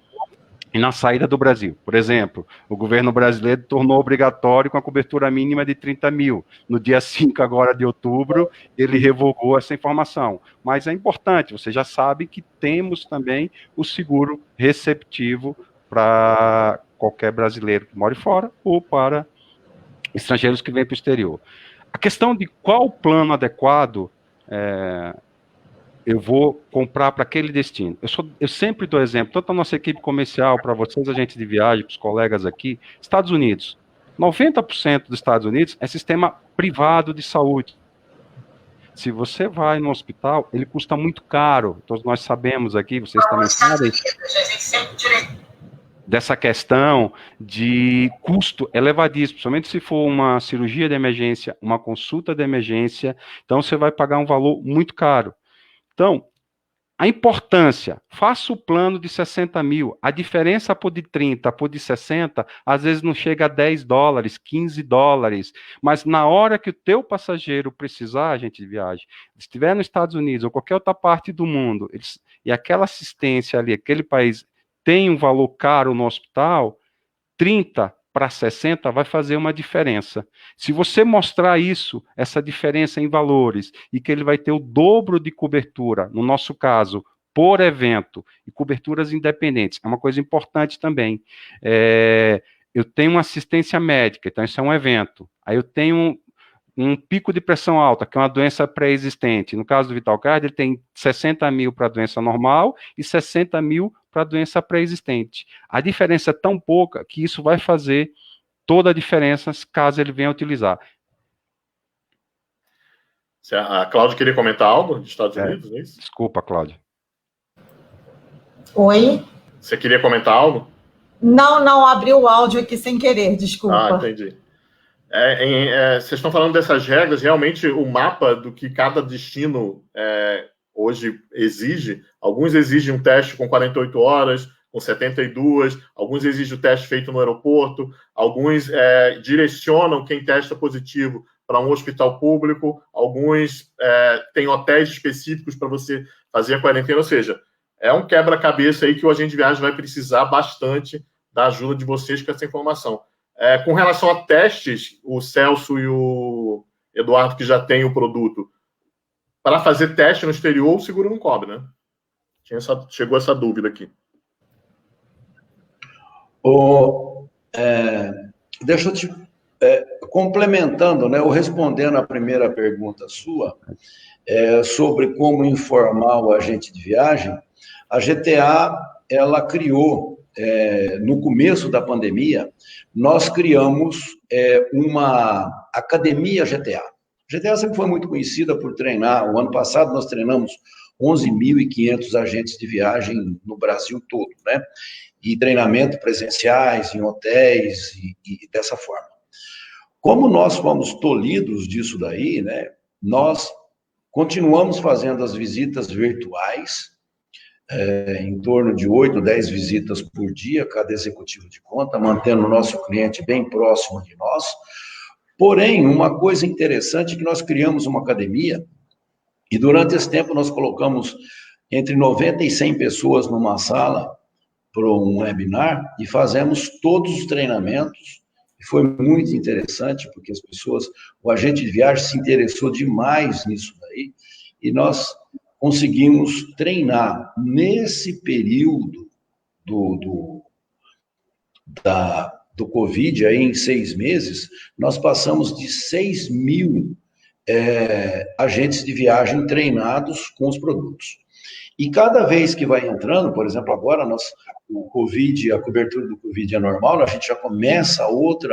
Speaker 5: e na saída do Brasil. Por exemplo, o governo brasileiro tornou obrigatório com a cobertura mínima de 30 mil. No dia 5 agora de outubro, ele revogou essa informação. Mas é importante, você já sabe que temos também o seguro receptivo para qualquer brasileiro que mora fora ou para estrangeiros que vêm para o exterior. A questão de qual plano adequado eu vou comprar para aquele destino. Eu sempre dou exemplo, tanto a nossa equipe comercial, para vocês, agentes de viagem, para os colegas aqui, Estados Unidos. 90% dos Estados Unidos é sistema privado de saúde. Se você vai no hospital, ele custa muito caro. Todos nós sabemos aqui, vocês também sabem, dessa questão de custo elevadíssimo, principalmente se for uma cirurgia de emergência, uma consulta de emergência, então você vai pagar um valor muito caro. Então, A importância, faça o plano de 60 mil, a diferença por de 30, por de 60, às vezes não chega a 10 dólares, 15 dólares, mas na hora que o teu passageiro precisar, agente de viagem, estiver nos Estados Unidos ou qualquer outra parte do mundo, e aquela assistência ali, aquele país tem um valor caro no hospital, 30 para 60 vai fazer uma diferença. Se você mostrar isso, essa diferença em valores, e que ele vai ter o dobro de cobertura, no nosso caso, por evento, e coberturas independentes, é uma coisa importante também. Eu tenho uma assistência médica, então isso é um evento. Aí eu tenho um pico de pressão alta, que é uma doença pré-existente. No caso do VitalCard, ele tem 60 mil para a doença normal e 60 mil para a doença pré-existente. A diferença é tão pouca que isso vai fazer toda a diferença caso ele venha utilizar.
Speaker 1: A Cláudia queria comentar algo dos Estados Unidos, é isso?
Speaker 5: Desculpa, Cláudia.
Speaker 3: Oi?
Speaker 1: Você queria comentar algo?
Speaker 3: Não, abri o áudio aqui sem querer, desculpa.
Speaker 1: Entendi. Vocês estão falando dessas regras, realmente o mapa do que cada destino hoje exige, alguns exigem um teste com 48 horas, com 72, alguns exigem o teste feito no aeroporto, alguns direcionam quem testa positivo para um hospital público, alguns têm hotéis específicos para você fazer a quarentena, ou seja, é um quebra-cabeça aí que o agente de viagem vai precisar bastante da ajuda de vocês com essa informação. Com relação a testes, o Celso e o Eduardo, que já tem o produto, para fazer teste no exterior, o seguro não cobre, né? Chegou essa dúvida aqui.
Speaker 2: Deixa eu te... complementando, né, ou respondendo a primeira pergunta sua, sobre como informar o agente de viagem, a GTA, ela criou, no começo da pandemia, nós criamos uma academia GTA. A GTA sempre foi muito conhecida por treinar. O ano passado nós treinamos 11.500 agentes de viagem no Brasil todo, né? E treinamento presenciais, em hotéis e dessa forma. Como nós fomos tolhidos disso daí, né? Nós continuamos fazendo as visitas virtuais, em torno de 8, 10 visitas por dia, cada executivo de conta, mantendo o nosso cliente bem próximo de nós. Porém, uma coisa interessante é que nós criamos uma academia e durante esse tempo nós colocamos entre 90 e 100 pessoas numa sala para um webinar e fazemos todos os treinamentos. E foi muito interessante porque as pessoas, o agente de viagem se interessou demais nisso daí e nós conseguimos treinar nesse período do Covid, aí em 6 meses, nós passamos de 6.000 agentes de viagem treinados com os produtos. E cada vez que vai entrando, por exemplo, agora o Covid, a cobertura do Covid é normal, a gente já começa outro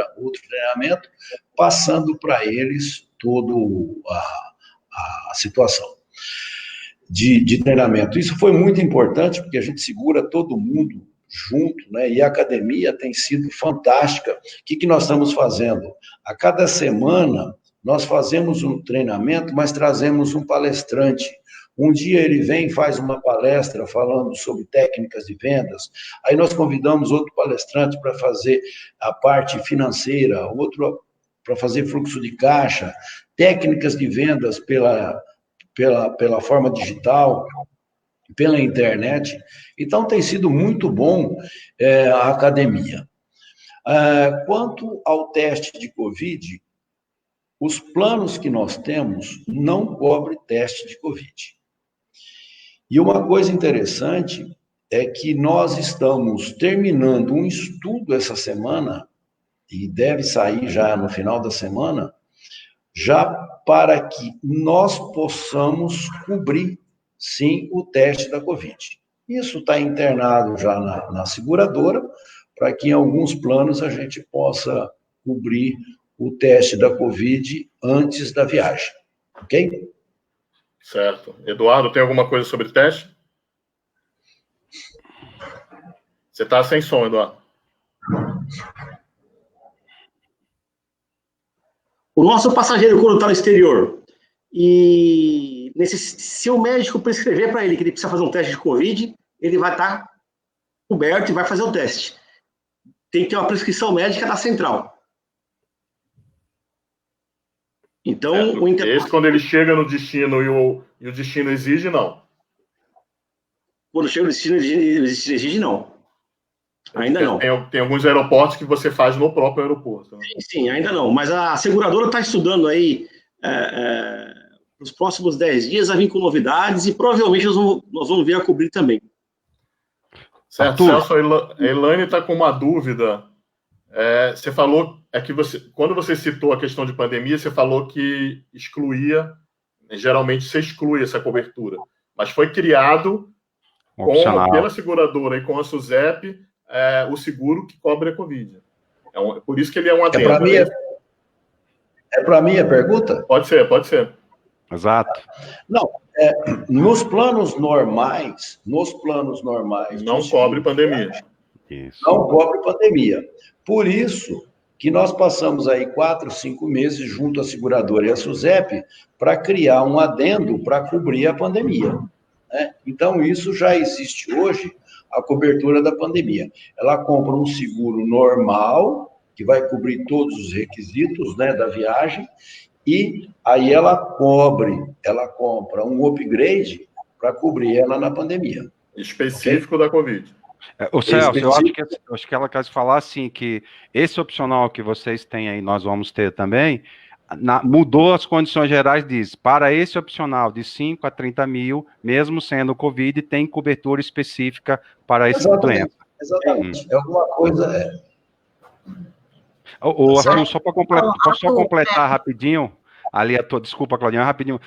Speaker 2: treinamento, passando para eles toda a situação de treinamento. Isso foi muito importante, porque a gente segura todo mundo junto, né? E a academia tem sido fantástica. O que nós estamos fazendo? A cada semana, nós fazemos um treinamento, mas trazemos um palestrante. Um dia ele vem e faz uma palestra falando sobre técnicas de vendas, aí nós convidamos outro palestrante para fazer a parte financeira, outro para fazer fluxo de caixa, técnicas de vendas pela forma digital, pela internet. Então, tem sido muito bom a academia. Quanto ao teste de Covid, os planos que nós temos não cobrem teste de Covid. E uma coisa interessante é que nós estamos terminando um estudo essa semana, e deve sair já no final da semana, já para que nós possamos cobrir, sim, o teste da Covid. Isso está internado já na seguradora, para que em alguns planos a gente possa cobrir o teste da Covid antes da viagem. Ok?
Speaker 1: Certo. Eduardo, tem alguma coisa sobre teste? Você está sem som, Eduardo.
Speaker 4: O nosso passageiro, quando está no exterior e se o médico prescrever para ele que ele precisa fazer um teste de Covid, ele vai estar coberto e vai fazer o teste. Tem que ter uma prescrição médica da central. Então,
Speaker 1: Esse, quando ele chega no destino e o destino exige, não.
Speaker 4: Quando chega no destino, exige não. Ainda não.
Speaker 1: Tem alguns aeroportos que você faz no próprio aeroporto. Né?
Speaker 4: Sim, ainda não. Mas a seguradora está estudando aí nos próximos 10 dias a vir com novidades e provavelmente nós vamos vir a cobrir também.
Speaker 1: Certo, Celso, a Elaine está com uma dúvida. Você falou, quando você citou a questão de pandemia, você falou que excluía, geralmente você exclui essa cobertura, mas foi criado pela seguradora e com a SUSEP o seguro que cobre a Covid. Por isso que ele é um adendo.
Speaker 2: É para mim a pergunta?
Speaker 1: Pode ser.
Speaker 5: Exato.
Speaker 2: Não, nos planos normais...
Speaker 1: Não cobre pandemia.
Speaker 2: Isso. Não cobre pandemia. Por isso que nós passamos aí 4, 5 meses junto à seguradora e à SUSEP para criar um adendo para cobrir a pandemia. Né? Então, isso já existe hoje, a cobertura da pandemia. Ela compra um seguro normal, que vai cobrir todos os requisitos, né, da viagem, e aí ela compra um upgrade para cobrir ela na pandemia.
Speaker 1: Específico da Covid.
Speaker 5: O Celso, eu acho que ela quer falar assim, que esse opcional que vocês têm aí, nós vamos ter também, mudou as condições gerais, diz, para esse opcional de 5 a 30 mil, mesmo sendo Covid, tem cobertura específica para esse doença.
Speaker 2: Exatamente. É alguma coisa...
Speaker 5: Arthur, só para completar rapidinho, desculpa, Claudinha, rapidinho.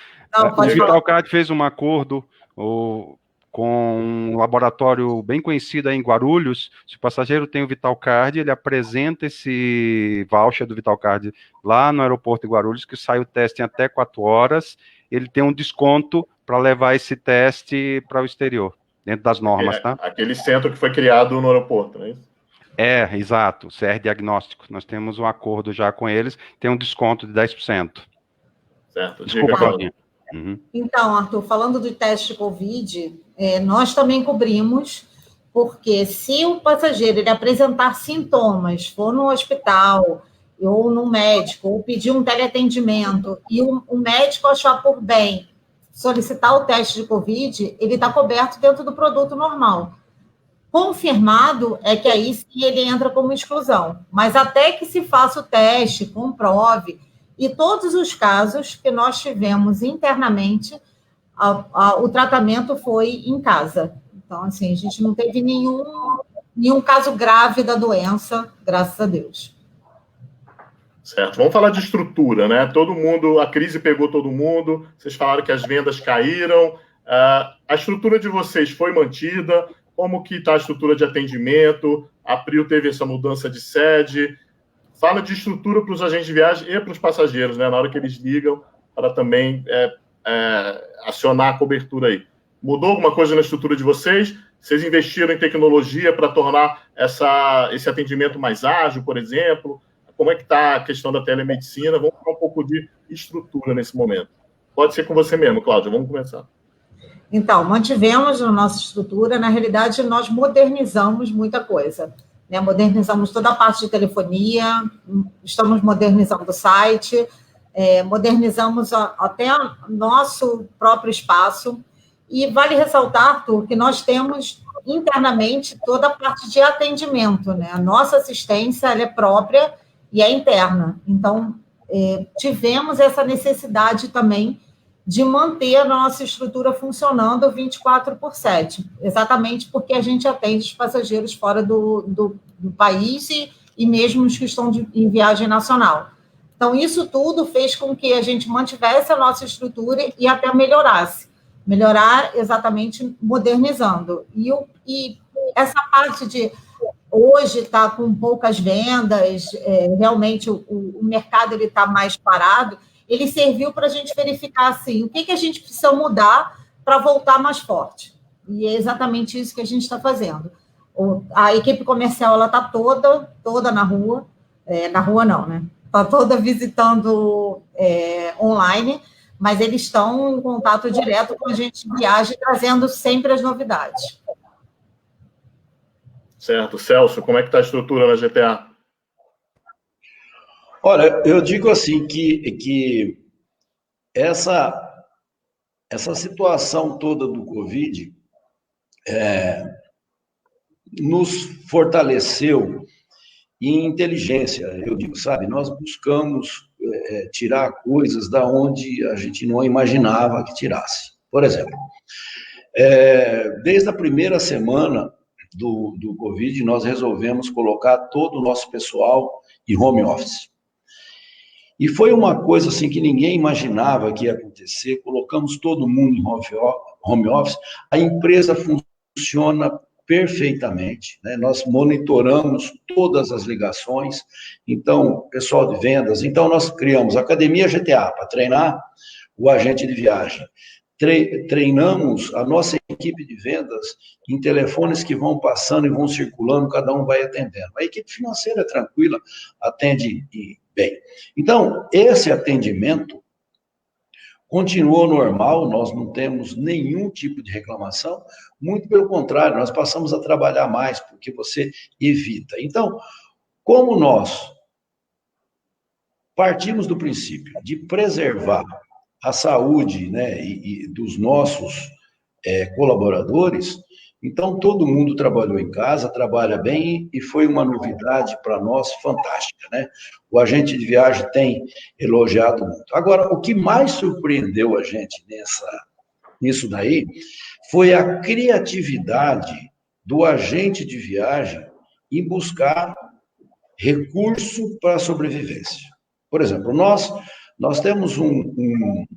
Speaker 5: O Vitalcard fez um acordo com um laboratório bem conhecido aí em Guarulhos. Se o passageiro tem o Vitalcard, ele apresenta esse voucher do Vitalcard lá no aeroporto de Guarulhos, que sai o teste em até 4 horas, ele tem um desconto para levar esse teste para o exterior, dentro das normas, tá?
Speaker 1: Aquele centro que foi criado no aeroporto, não é isso?
Speaker 5: Exato, CR Diagnóstico. Nós temos um acordo já com eles, tem um desconto de 10%.
Speaker 1: Certo.
Speaker 5: Desculpa, Claudinha.
Speaker 3: Então, Arthur, falando do teste de Covid, nós também cobrimos, porque se o passageiro ele apresentar sintomas, for no hospital ou no médico, ou pedir um teleatendimento, e o médico achar por bem solicitar o teste de Covid, ele está coberto dentro do produto normal. Confirmado é que aí sim ele entra como exclusão. Mas até que se faça o teste, comprove, e todos os casos que nós tivemos internamente, o tratamento foi em casa. Então, assim, a gente não teve nenhum caso grave da doença, graças a Deus.
Speaker 1: Certo. Vamos falar de estrutura, né? A crise pegou todo mundo, vocês falaram que as vendas caíram, a estrutura de vocês foi mantida? Como que está a estrutura de atendimento? A Prio teve essa mudança de sede? Fala de estrutura para os agentes de viagem e para os passageiros, né? Na hora que eles ligam, para também acionar a cobertura aí. Mudou alguma coisa na estrutura de vocês? Vocês investiram em tecnologia para tornar esse atendimento mais ágil, por exemplo? Como é que está a questão da telemedicina? Vamos falar um pouco de estrutura nesse momento. Pode ser com você mesmo, Cláudia. Vamos começar.
Speaker 3: Então, mantivemos a nossa estrutura. Na realidade, nós modernizamos muita coisa. Né? Modernizamos toda a parte de telefonia, estamos modernizando o site, modernizamos até nosso próprio espaço. E vale ressaltar, Arthur, que nós temos internamente toda a parte de atendimento. Né? A nossa assistência ela é própria e é interna. Então, tivemos essa necessidade também de manter a nossa estrutura funcionando 24/7, exatamente porque a gente atende os passageiros fora do país e mesmo os que estão em viagem nacional. Então, isso tudo fez com que a gente mantivesse a nossa estrutura e até melhorar exatamente modernizando. E essa parte de hoje está com poucas vendas, realmente o mercado está mais parado, ele serviu para a gente verificar assim, o que a gente precisa mudar para voltar mais forte. E é exatamente isso que a gente está fazendo. A equipe comercial está toda na rua, na rua não, né? Está toda visitando online, mas eles estão em contato direto com a gente de viagem, trazendo sempre as novidades.
Speaker 1: Certo. Celso, como é que está a estrutura na GTA?
Speaker 2: Olha, eu digo assim que essa situação toda do Covid nos fortaleceu em inteligência, eu digo, sabe? Nós buscamos tirar coisas da onde a gente não imaginava que tirasse. Por exemplo, desde a primeira semana do Covid, nós resolvemos colocar todo o nosso pessoal em home office. E foi uma coisa assim que ninguém imaginava que ia acontecer. Colocamos todo mundo em home office. A empresa funciona perfeitamente, né? Nós monitoramos todas as ligações. Então, pessoal de vendas. Então, nós criamos a Academia GTA para treinar o agente de viagem. Treinamos a nossa equipe de vendas em telefones que vão passando e vão circulando, cada um vai atendendo. A equipe financeira é tranquila, atende bem. Então, esse atendimento continuou normal, nós não temos nenhum tipo de reclamação, muito pelo contrário, nós passamos a trabalhar mais, porque você evita. Então, como nós partimos do princípio de preservar a saúde, né, e dos nossos colaboradores, então todo mundo trabalhou em casa, trabalha bem, e foi uma novidade para nós fantástica, né? O agente de viagem tem elogiado muito. Agora, o que mais surpreendeu a gente nisso daí foi a criatividade do agente de viagem em buscar recurso para a sobrevivência. Por exemplo, nós temos um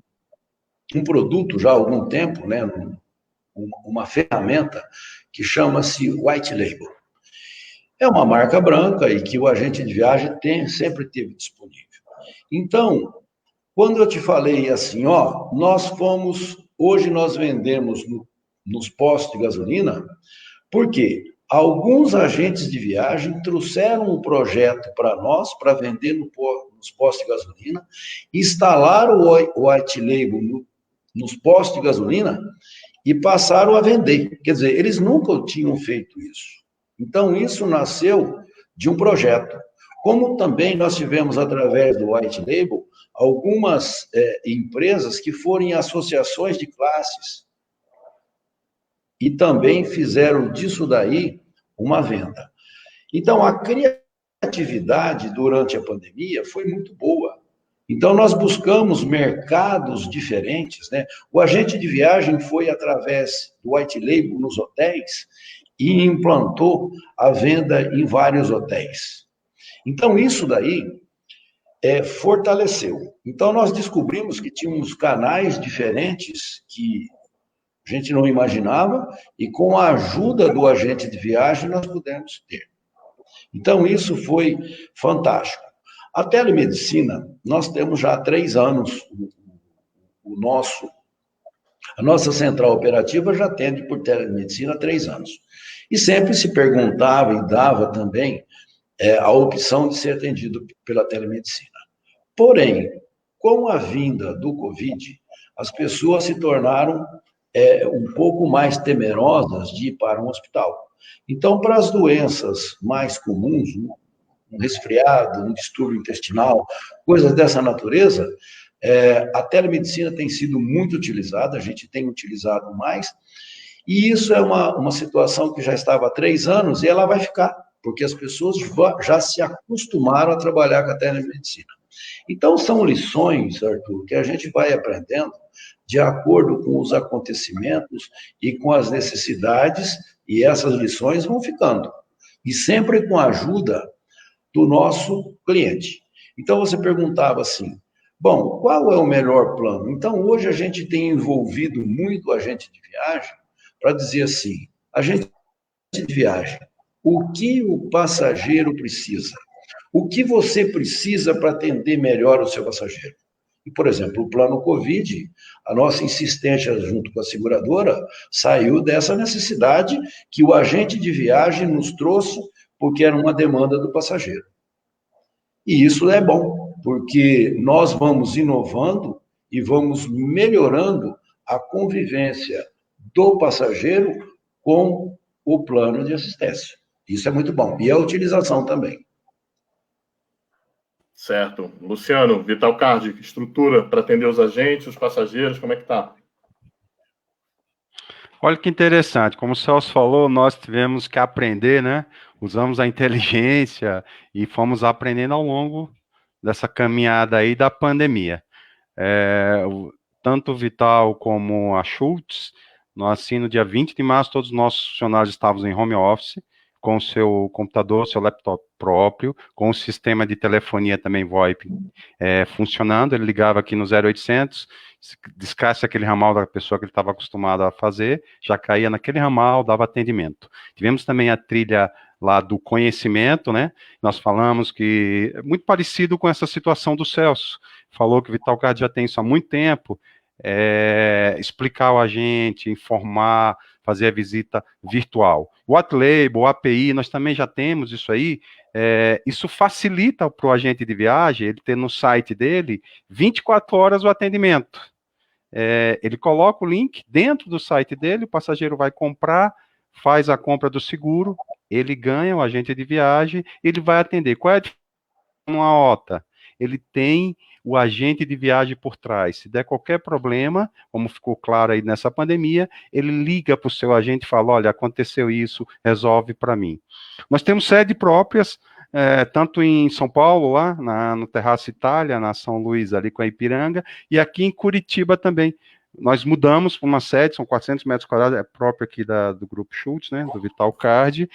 Speaker 2: produto já há algum tempo, né, uma ferramenta que chama-se White Label. É uma marca branca e que o agente de viagem sempre teve disponível. Então, quando eu te falei assim, hoje nós vendemos nos postos de gasolina, porque alguns agentes de viagem trouxeram um projeto para nós, para vender nos postos de gasolina, instalaram o White Label nos postos de gasolina e passaram a vender. Quer dizer, eles nunca tinham feito isso. Então, isso nasceu de um projeto. Como também nós tivemos, através do White Label, algumas empresas que foram em associações de classes e também fizeram disso daí uma venda. Então, a criatividade durante a pandemia foi muito boa. Então, nós buscamos mercados diferentes, né? O agente de viagem foi através do White Label nos hotéis e implantou a venda em vários hotéis. Então, isso daí fortaleceu. Então, nós descobrimos que tínhamos canais diferentes que a gente não imaginava, e com a ajuda do agente de viagem nós pudemos ter. Então, isso foi fantástico. A telemedicina, nós temos já há 3 anos, a nossa central operativa já atende por telemedicina há 3 anos. E sempre se perguntava e dava também a opção de ser atendido pela telemedicina. Porém, com a vinda do Covid, as pessoas se tornaram um pouco mais temerosas de ir para um hospital. Então, para as doenças mais comuns, um resfriado, um distúrbio intestinal, coisas dessa natureza, a telemedicina tem sido muito utilizada, a gente tem utilizado mais, e isso é uma situação que já estava há 3 anos e ela vai ficar, porque as pessoas já se acostumaram a trabalhar com a telemedicina. Então, são lições, Arthur, que a gente vai aprendendo de acordo com os acontecimentos e com as necessidades, e essas lições vão ficando, e sempre com a ajuda do nosso cliente. Então, você perguntava assim, bom, qual é o melhor plano? Então, hoje a gente tem envolvido muito o agente de viagem para dizer assim, agente de viagem, o que o passageiro precisa? O que você precisa para atender melhor o seu passageiro? E, por exemplo, o plano Covid, a nossa insistência junto com a seguradora saiu dessa necessidade que o agente de viagem nos trouxe porque era uma demanda do passageiro. E isso é bom, porque nós vamos inovando e vamos melhorando a convivência do passageiro com o plano de assistência. Isso é muito bom. E a utilização também.
Speaker 1: Certo. Luciano, Vitalcard, estrutura para atender os agentes, os passageiros, como é que está?
Speaker 5: Olha que interessante, como o Celso falou, nós tivemos que aprender, né? Usamos a inteligência e fomos aprendendo ao longo dessa caminhada aí da pandemia. Tanto o Vital como a Schultz, nós, assim, no dia 20 de março, todos os nossos funcionários estavam em home office, com o seu computador, seu laptop próprio, com o sistema de telefonia também VoIP funcionando. Ele ligava aqui no 0800, descasse aquele ramal da pessoa que ele estava acostumado a fazer, já caía naquele ramal, dava atendimento. Tivemos também a trilha lá do conhecimento, né? Nós falamos que é muito parecido com essa situação do Celso. Falou que o Vitalcard já tem isso há muito tempo, explicar ao agente, informar, fazer a visita virtual. O Whitelabel, o API, nós também já temos isso aí. Isso facilita para o agente de viagem, ele ter no site dele 24 horas o atendimento. Ele coloca o link dentro do site dele, o passageiro vai comprar, faz a compra do seguro, ele ganha o agente de viagem, ele vai atender. Qual é a diferença numa OTA? Ele tem o agente de viagem por trás. Se der qualquer problema, como ficou claro aí nessa pandemia, ele liga para o seu agente e fala, olha, aconteceu isso, resolve para mim. Nós temos sede próprias, tanto em São Paulo, lá no Terraço Itália, na São Luís, ali com a Ipiranga, e aqui em Curitiba também. Nós mudamos para uma sede, são 400 metros quadrados, é própria aqui do Grupo Schultz, né, do Vitalcard.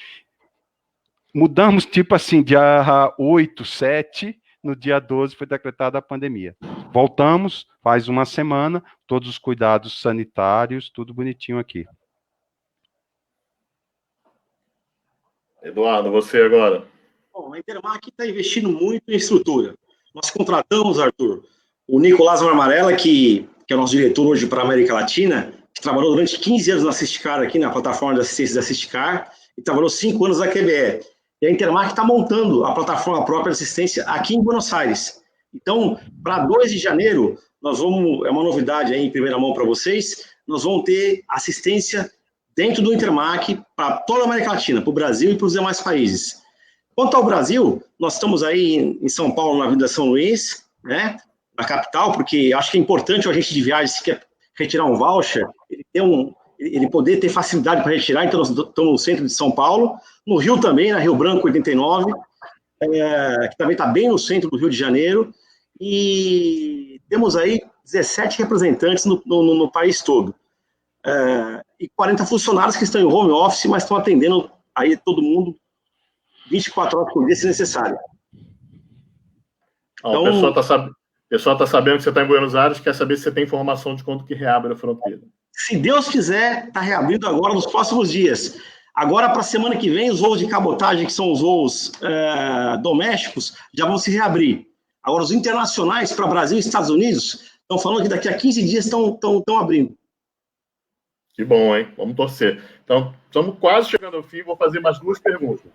Speaker 5: Mudamos, tipo assim, dia 8, 7, no dia 12 foi decretada a pandemia. Voltamos, faz uma semana, todos os cuidados sanitários, tudo bonitinho aqui.
Speaker 1: Eduardo, você agora.
Speaker 4: Bom, a Intermark está investindo muito em estrutura. Nós contratamos, Arthur, o Nicolás Marmarella, que é o nosso diretor hoje para a América Latina, que trabalhou durante 15 anos na Assistcar, aqui na plataforma de assistência da Assistcar, e trabalhou 5 anos na QBE. E a Intermark está montando a plataforma própria de assistência aqui em Buenos Aires. Então, para 2 de janeiro, nós vamos, é uma novidade aí em primeira mão para vocês, nós vamos ter assistência dentro do Intermark para toda a América Latina, para o Brasil e para os demais países. Quanto ao Brasil, nós estamos aí em São Paulo, na Avenida São Luís, né, na capital, porque acho que é importante o agente de viagem, se quer retirar um voucher, ele poder ter facilidade para retirar, então nós estamos no centro de São Paulo, no Rio também, na Rio Branco 89, que também está bem no centro do Rio de Janeiro, e temos aí 17 representantes no país todo, e 40 funcionários que estão em home office, mas estão atendendo aí todo mundo 24 horas por dia, se necessário.
Speaker 1: Então, o pessoal está sabendo que você está em Buenos Aires, quer saber se você tem informação de quando que reabre a fronteira.
Speaker 4: Se Deus quiser, está reabrindo agora nos próximos dias. Agora, para a semana que vem, os voos de cabotagem, que são os voos domésticos, já vão se reabrir. Agora, os internacionais para Brasil e Estados Unidos estão falando que daqui a 15 dias estão abrindo.
Speaker 1: Que bom, hein? Vamos torcer. Então, estamos quase chegando ao fim, vou fazer mais 2 perguntas.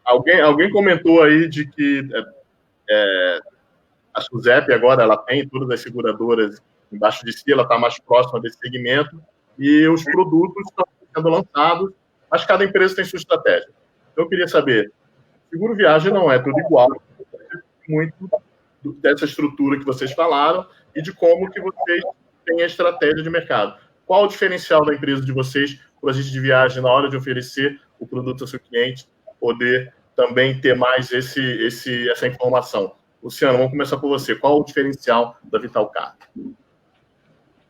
Speaker 1: Alguém comentou aí de que a SUSEP agora ela tem todas as seguradoras embaixo de si, ela está mais próxima desse segmento, e os produtos estão sendo lançados, mas cada empresa tem sua estratégia. Então, eu queria saber, seguro viagem não é tudo igual, muito dessa estrutura que vocês falaram e de como que vocês têm a estratégia de mercado. Qual o diferencial da empresa de vocês para o agente de viagem na hora de oferecer o produto ao seu cliente, poder também ter mais essa informação? Luciano, vamos começar por você. Qual o diferencial da Vitalcard?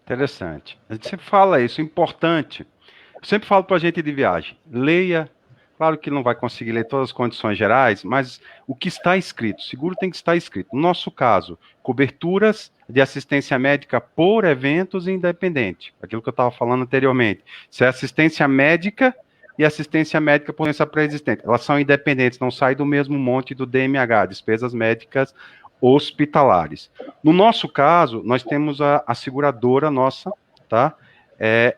Speaker 5: Interessante. A gente sempre fala isso, importante. Eu sempre falo para a gente de viagem, leia, claro que não vai conseguir ler todas as condições gerais, mas o que está escrito, seguro tem que estar escrito. No nosso caso, coberturas de assistência médica por eventos independentes, aquilo que eu estava falando anteriormente. Se é assistência médica e assistência médica por doença pré-existente, elas são independentes, não saem do mesmo monte do DMH, despesas médicas hospitalares. No nosso caso, nós temos a seguradora nossa, tá?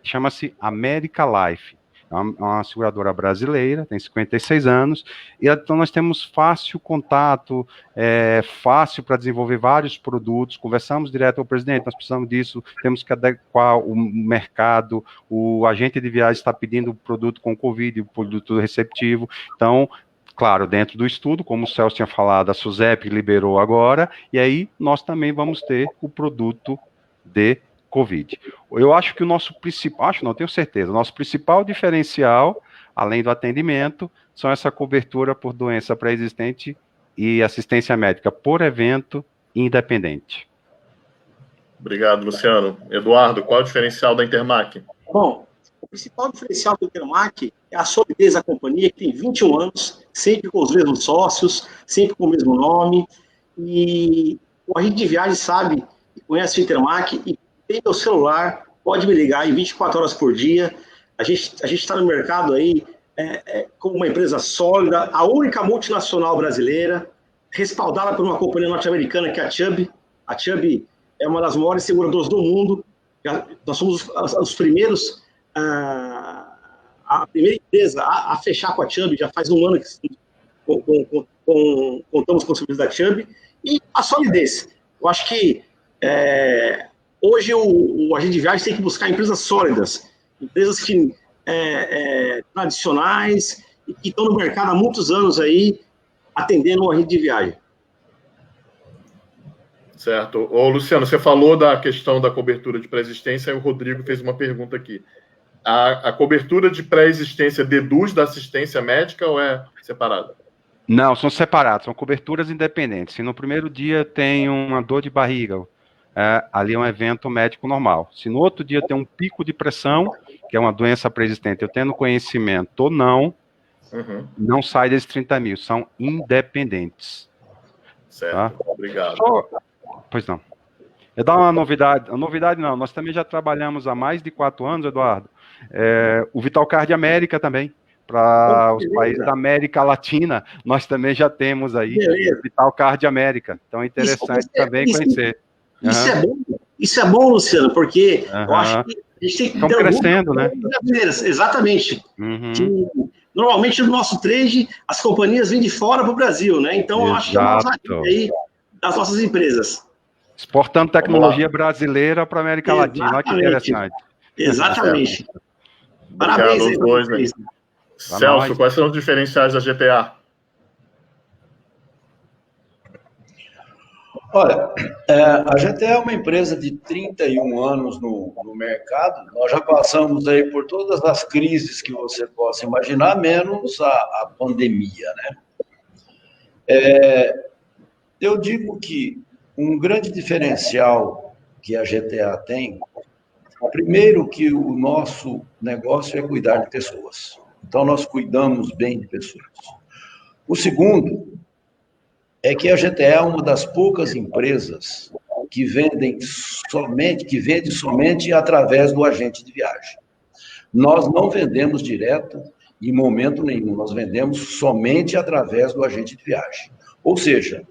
Speaker 5: Chama-se America Life. é uma seguradora brasileira, tem 56 anos, e então nós temos fácil contato, fácil para desenvolver vários produtos, conversamos direto com o presidente, nós precisamos disso, temos que adequar o mercado, o agente de viagem está pedindo o produto com Covid, o produto receptivo, então, claro, dentro do estudo, como o Celso tinha falado, a SUSEP liberou agora, e aí nós também vamos ter o produto de Covid. Eu acho que o nosso principal, tenho certeza, o nosso principal diferencial, além do atendimento, são essa cobertura por doença pré-existente e assistência médica por evento independente.
Speaker 1: Obrigado, Luciano. Eduardo, qual é o diferencial da Intermac?
Speaker 4: Bom, o principal diferencial da Intermac é a solidez da companhia, que tem 21 anos, sempre com os mesmos sócios, sempre com o mesmo nome, e o agente de viagem sabe e conhece o Intermac e tem meu celular, pode me ligar em 24 horas por dia. A gente está no mercado aí como uma empresa sólida, a única multinacional brasileira, respaldada por uma companhia norte-americana que é a Chubb. A Chubb é uma das maiores seguradoras do mundo. Nós somos os primeiros, a primeira empresa a fechar com a Chubb, já faz um ano que contamos com o serviço da Chubb. E a solidez. Eu acho que hoje o agente de viagem tem que buscar empresas sólidas, empresas que, tradicionais e que estão no mercado há muitos anos aí, atendendo o agente de viagem.
Speaker 1: Certo. Ô, Luciano, você falou da questão da cobertura de pré-existência e o Rodrigo fez uma pergunta aqui. A cobertura de pré-existência deduz da assistência médica ou é separada?
Speaker 5: Não, são separados, são coberturas independentes. Se no primeiro dia tem uma dor de barriga, ali é um evento médico normal. Se no outro dia tem um pico de pressão, que é uma doença pré-existente, eu tendo conhecimento ou não, não sai desses 30 mil, são independentes.
Speaker 1: Certo,
Speaker 5: tá?
Speaker 1: Obrigado.
Speaker 5: Pois não. Eu dar uma novidade não, nós também já trabalhamos há mais de 4 anos, Eduardo, o Vitalcard América também, para os países da América Latina, nós também já temos aí o Vitalcard América, então é interessante também conhecer.
Speaker 4: Isso é bom, Luciano, porque eu acho que a gente tem que...
Speaker 5: Estão crescendo, né?
Speaker 4: Exatamente. Normalmente, no nosso trade, as companhias vêm de fora para o Brasil, né? Então, eu acho que é uma aí das nossas empresas.
Speaker 5: Exportando tecnologia brasileira para a América Latina, olha que interessante.
Speaker 4: Exatamente.
Speaker 1: Parabéns aos dois, né? Celso, quais são os diferenciais da GTA?
Speaker 2: Olha, a GTA é uma empresa de 31 anos no mercado. Nós já passamos aí por todas as crises que você possa imaginar, menos a pandemia, né? Eu digo que um grande diferencial que a GTA tem, primeiro que o nosso negócio é cuidar de pessoas. Então, nós cuidamos bem de pessoas. O segundo é que a GTA é uma das poucas empresas que vende somente através do agente de viagem. Nós não vendemos direto em momento nenhum, nós vendemos somente através do agente de viagem. Ou seja,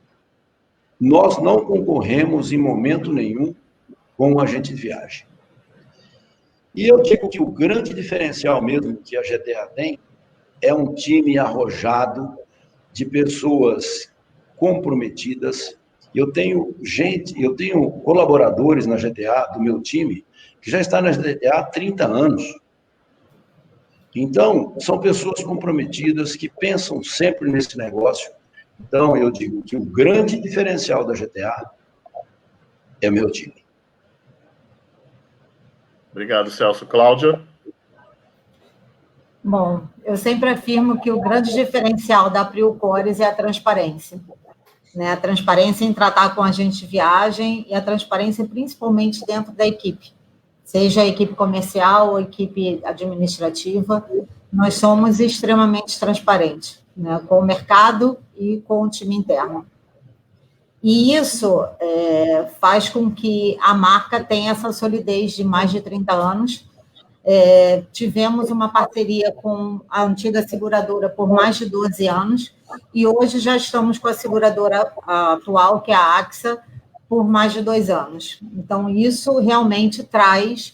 Speaker 2: nós não concorremos em momento nenhum com o agente de viagem. E eu digo que o grande diferencial mesmo que a GTA tem é um time arrojado de pessoas comprometidas. Eu tenho colaboradores na GTA do meu time que já está na GTA há 30 anos. Então, são pessoas comprometidas que pensam sempre nesse negócio. Então, eu digo que o grande diferencial da GTA é o meu time.
Speaker 1: Obrigado, Celso. Cláudia?
Speaker 3: Bom, eu sempre afirmo que o grande diferencial da Priocores é a transparência. Né? A transparência em tratar com a agente de viagem e a transparência principalmente dentro da equipe. Seja a equipe comercial ou a equipe administrativa, nós somos extremamente transparentes, né? Com o mercado e com o time interno. E isso faz com que a marca tenha essa solidez de mais de 30 anos. Tivemos uma parceria com a antiga seguradora por mais de 12 anos e hoje já estamos com a seguradora atual, que é a AXA, por mais de 2 anos. Então, isso realmente traz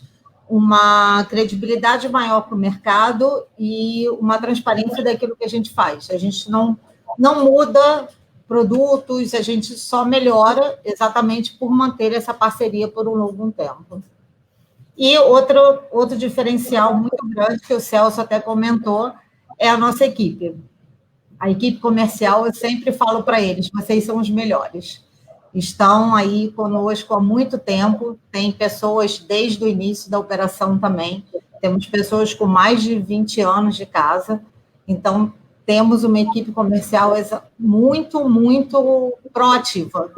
Speaker 3: uma credibilidade maior para o mercado e uma transparência daquilo que a gente faz. A gente não muda produtos, a gente só melhora exatamente por manter essa parceria por um longo tempo. E outro diferencial muito grande, que o Celso até comentou, é a nossa equipe. A equipe comercial, eu sempre falo para eles, vocês são os melhores. Estão aí conosco há muito tempo, tem pessoas desde o início da operação também, temos pessoas com mais de 20 anos de casa, então temos uma equipe comercial muito, muito proativa.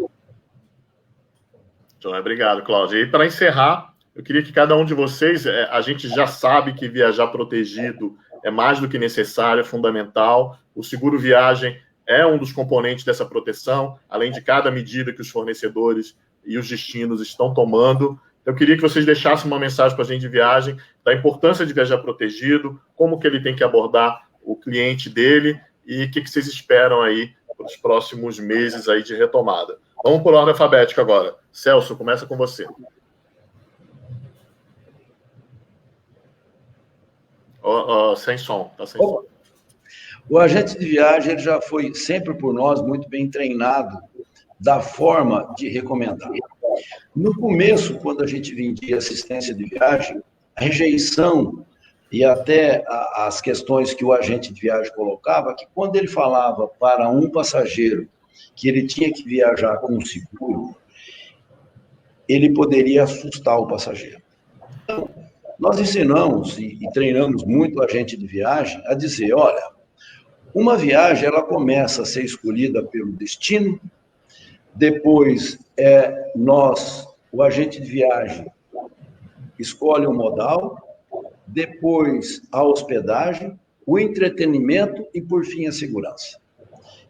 Speaker 1: Então, obrigado, Cláudia. E para encerrar, eu queria que cada um de vocês, a gente já sabe que viajar protegido é mais do que necessário, é fundamental. O seguro viagem é um dos componentes dessa proteção, além de cada medida que os fornecedores e os destinos estão tomando. Eu queria que vocês deixassem uma mensagem para a gente de viagem, da importância de viajar protegido, como que ele tem que abordar o cliente dele e o que vocês esperam aí para os próximos meses aí de retomada. Vamos por ordem alfabética agora. Celso, começa com você. Sem som, tá sem som.
Speaker 2: O agente de viagem ele já foi sempre por nós muito bem treinado da forma de recomendar. No começo, quando a gente vendia assistência de viagem, a rejeição e até as questões que o agente de viagem colocava, que quando ele falava para um passageiro que ele tinha que viajar com um seguro, ele poderia assustar o passageiro. Então, nós ensinamos e treinamos muito o agente de viagem a dizer, olha, uma viagem ela começa a ser escolhida pelo destino, depois o agente de viagem escolhe o modal, depois a hospedagem, o entretenimento e, por fim, a segurança.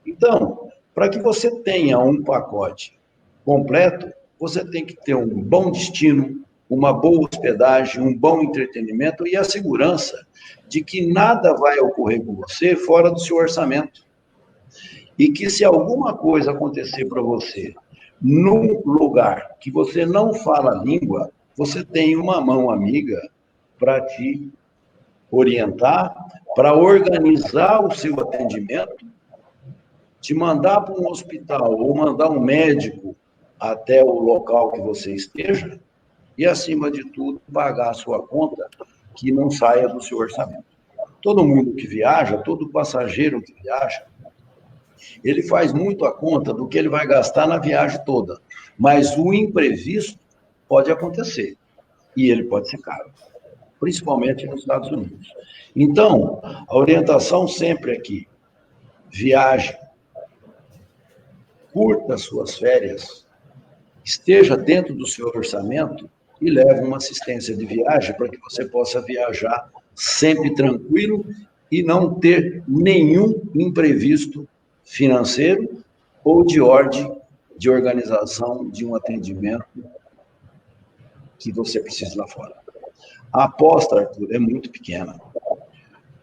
Speaker 2: Então, para que você tenha um pacote completo, você tem que ter um bom destino, uma boa hospedagem, um bom entretenimento e a segurança de que nada vai ocorrer com você fora do seu orçamento. E que se alguma coisa acontecer para você num lugar que você não fala a língua, você tem uma mão amiga para te orientar, para organizar o seu atendimento, te mandar para um hospital ou mandar um médico até o local que você esteja e, acima de tudo, pagar a sua conta que não saia do seu orçamento. Todo mundo que viaja, todo passageiro que viaja, ele faz muito a conta do que ele vai gastar na viagem toda, mas o imprevisto pode acontecer e ele pode ser caro, principalmente nos Estados Unidos. Então, a orientação sempre é que viaje, curta suas férias, esteja dentro do seu orçamento e leve uma assistência de viagem para que você possa viajar sempre tranquilo e não ter nenhum imprevisto financeiro ou de ordem de organização de um atendimento que você precisa lá fora. A aposta, Arthur, é muito pequena.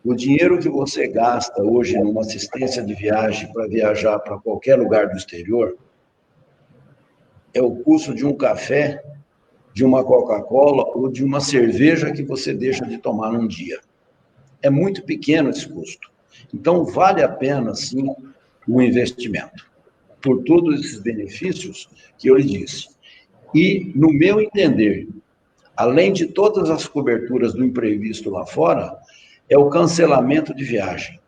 Speaker 2: O dinheiro que você gasta hoje numa assistência de viagem para viajar para qualquer lugar do exterior é o custo de um café, de uma Coca-Cola ou de uma cerveja que você deixa de tomar num dia. É muito pequeno esse custo. Então, vale a pena, sim, o investimento, por todos esses benefícios que eu lhe disse. E, no meu entender, além de todas as coberturas do imprevisto lá fora, é o cancelamento de viagem.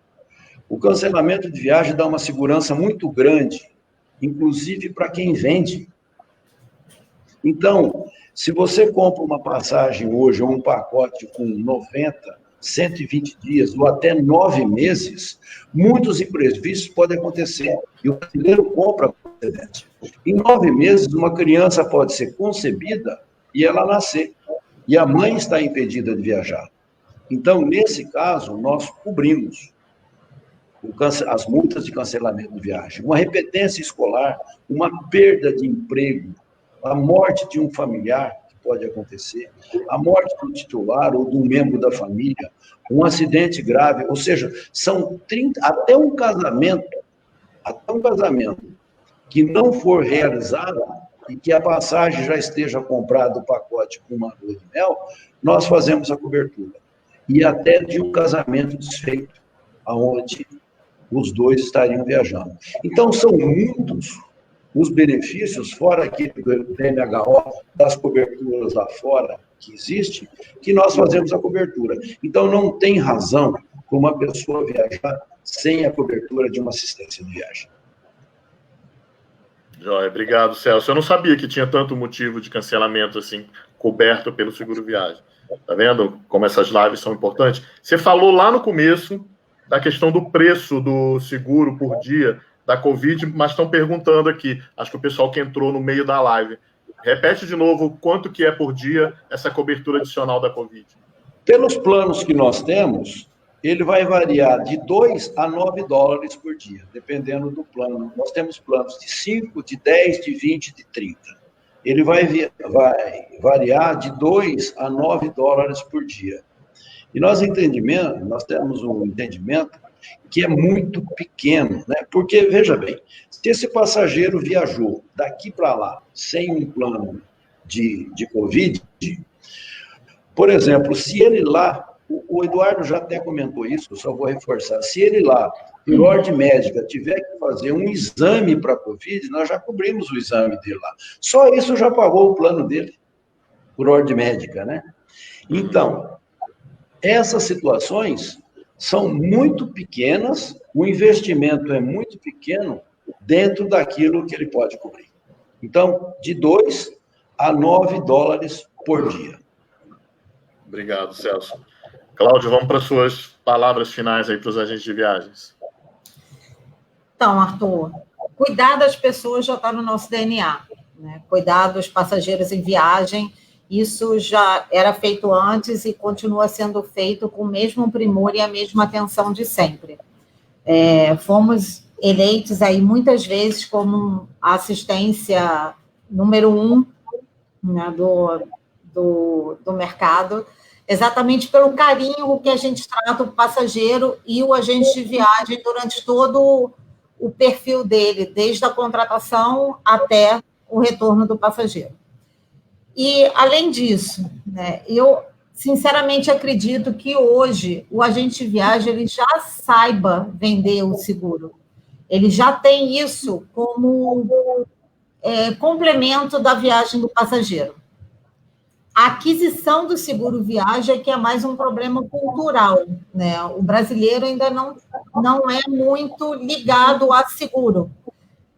Speaker 2: O cancelamento de viagem dá uma segurança muito grande, inclusive para quem vende. Então, se você compra uma passagem hoje, ou um pacote com 90, 120 dias, ou até 9 meses, muitos imprevistos podem acontecer. E o brasileiro compra com antecedência. Em 9 meses, uma criança pode ser concebida e ela nascer. E a mãe está impedida de viajar. Então, nesse caso, nós cobrimos as multas de cancelamento de viagem. Uma repetência escolar, uma perda de emprego, a morte de um familiar, que pode acontecer, a morte do titular ou de um membro da família, um acidente grave, ou seja, são 30, até um casamento que não for realizado, e que a passagem já esteja comprada o pacote com uma lua de mel, nós fazemos a cobertura. E até de um casamento desfeito, aonde os dois estariam viajando. Então, são muitos os benefícios, fora aqui do MHO, das coberturas lá fora que existe, que nós fazemos a cobertura. Então, não tem razão para uma pessoa viajar sem a cobertura de uma assistência de viagem.
Speaker 1: Joia, obrigado, Celso. Eu não sabia que tinha tanto motivo de cancelamento assim, coberto pelo seguro viagem. Tá vendo como essas lives são importantes? Você falou lá no começo da questão do preço do seguro por dia da Covid, mas estão perguntando aqui, acho que o pessoal que entrou no meio da live. Repete de novo quanto que é por dia essa cobertura adicional da Covid.
Speaker 2: Pelos planos que nós temos, ele vai variar de 2 a 9 dólares por dia, dependendo do plano. Nós temos planos de 5, de 10, de 20, de 30. Ele vai variar de 2 a 9 dólares por dia. E nós temos um entendimento que é muito pequeno, né? Porque, veja bem, se esse passageiro viajou daqui para lá sem um plano de Covid, por exemplo, se ele lá, o Eduardo já até comentou isso, eu só vou reforçar, se ele lá, por ordem médica, tiver que fazer um exame para Covid, nós já cobrimos o exame dele lá. Só isso já pagou o plano dele, por ordem médica, né? Então, essas situações são muito pequenas, o investimento é muito pequeno dentro daquilo que ele pode cobrir. Então, de 2 a 9 dólares por dia.
Speaker 1: Obrigado, Celso. Cláudio, vamos para suas palavras finais aí para os agentes de viagens.
Speaker 3: Então, Arthur, cuidar das pessoas já está no nosso DNA, né? Cuidar dos passageiros em viagem, isso já era feito antes e continua sendo feito com o mesmo primor e a mesma atenção de sempre. Fomos eleitos aí muitas vezes como a assistência número 1, né, do mercado, exatamente pelo carinho que a gente trata o passageiro e o agente de viagem durante todo o perfil dele, desde a contratação até o retorno do passageiro. E, além disso, né, eu sinceramente acredito que hoje o agente de viagem ele já saiba vender o seguro. Ele já tem isso como complemento da viagem do passageiro. A aquisição do seguro viagem é que é mais um problema cultural, né? O brasileiro ainda não é muito ligado a seguro.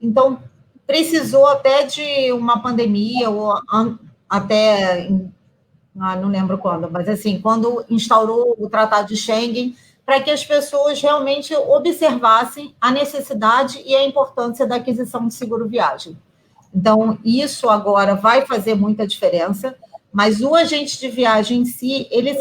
Speaker 3: Então, precisou até de uma pandemia, ou até, não lembro quando, mas assim, quando instaurou o Tratado de Schengen, para que as pessoas realmente observassem a necessidade e a importância da aquisição de seguro viagem. Então, isso agora vai fazer muita diferença, mas o agente de viagem em si, ele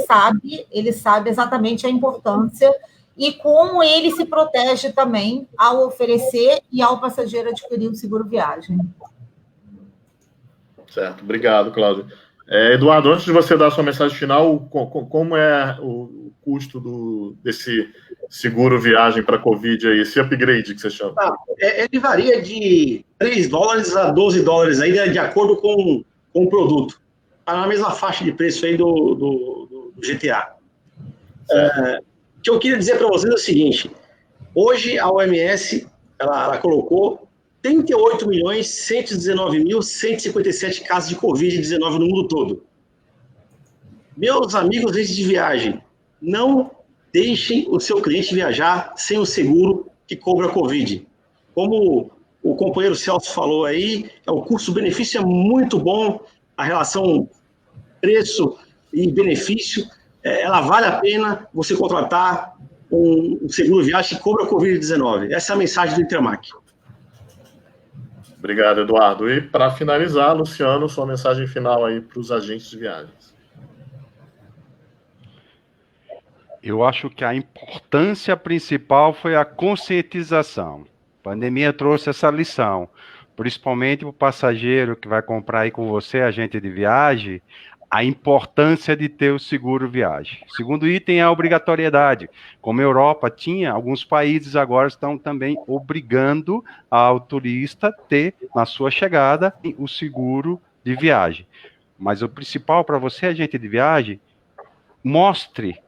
Speaker 3: sabe exatamente a importância e como ele se protege também ao oferecer e ao passageiro adquirir o seguro viagem.
Speaker 1: Certo, obrigado, Cláudio. Eduardo, antes de você dar a sua mensagem final, como é o custo desse seguro viagem para Covid aí, esse upgrade que você chama?
Speaker 4: Ele varia de 3 dólares a 12 dólares aí, de acordo com o produto. Está na mesma faixa de preço aí do GTA. O que eu queria dizer para vocês é o seguinte: hoje a OMS ela colocou 38.119.157 casos de Covid-19 no mundo todo. Meus amigos agentes de viagem, não deixem o seu cliente viajar sem o seguro que cobra a Covid. Como o companheiro Celso falou aí, o custo-benefício é muito bom, a relação preço e benefício, ela vale a pena você contratar um seguro viagem que cobra a Covid-19. Essa é a mensagem do Intermac.
Speaker 1: Obrigado, Eduardo. E, para finalizar, Luciano, sua mensagem final aí para os agentes de viagens.
Speaker 5: Eu acho que a importância principal foi a conscientização. A pandemia trouxe essa lição, principalmente para o passageiro que vai comprar aí com você, agente de viagem, a importância de ter o seguro viagem. Segundo item é a obrigatoriedade. Como a Europa tinha, alguns países agora estão também obrigando ao turista ter, na sua chegada, o seguro de viagem. Mas o principal para você, agente de viagem, mostre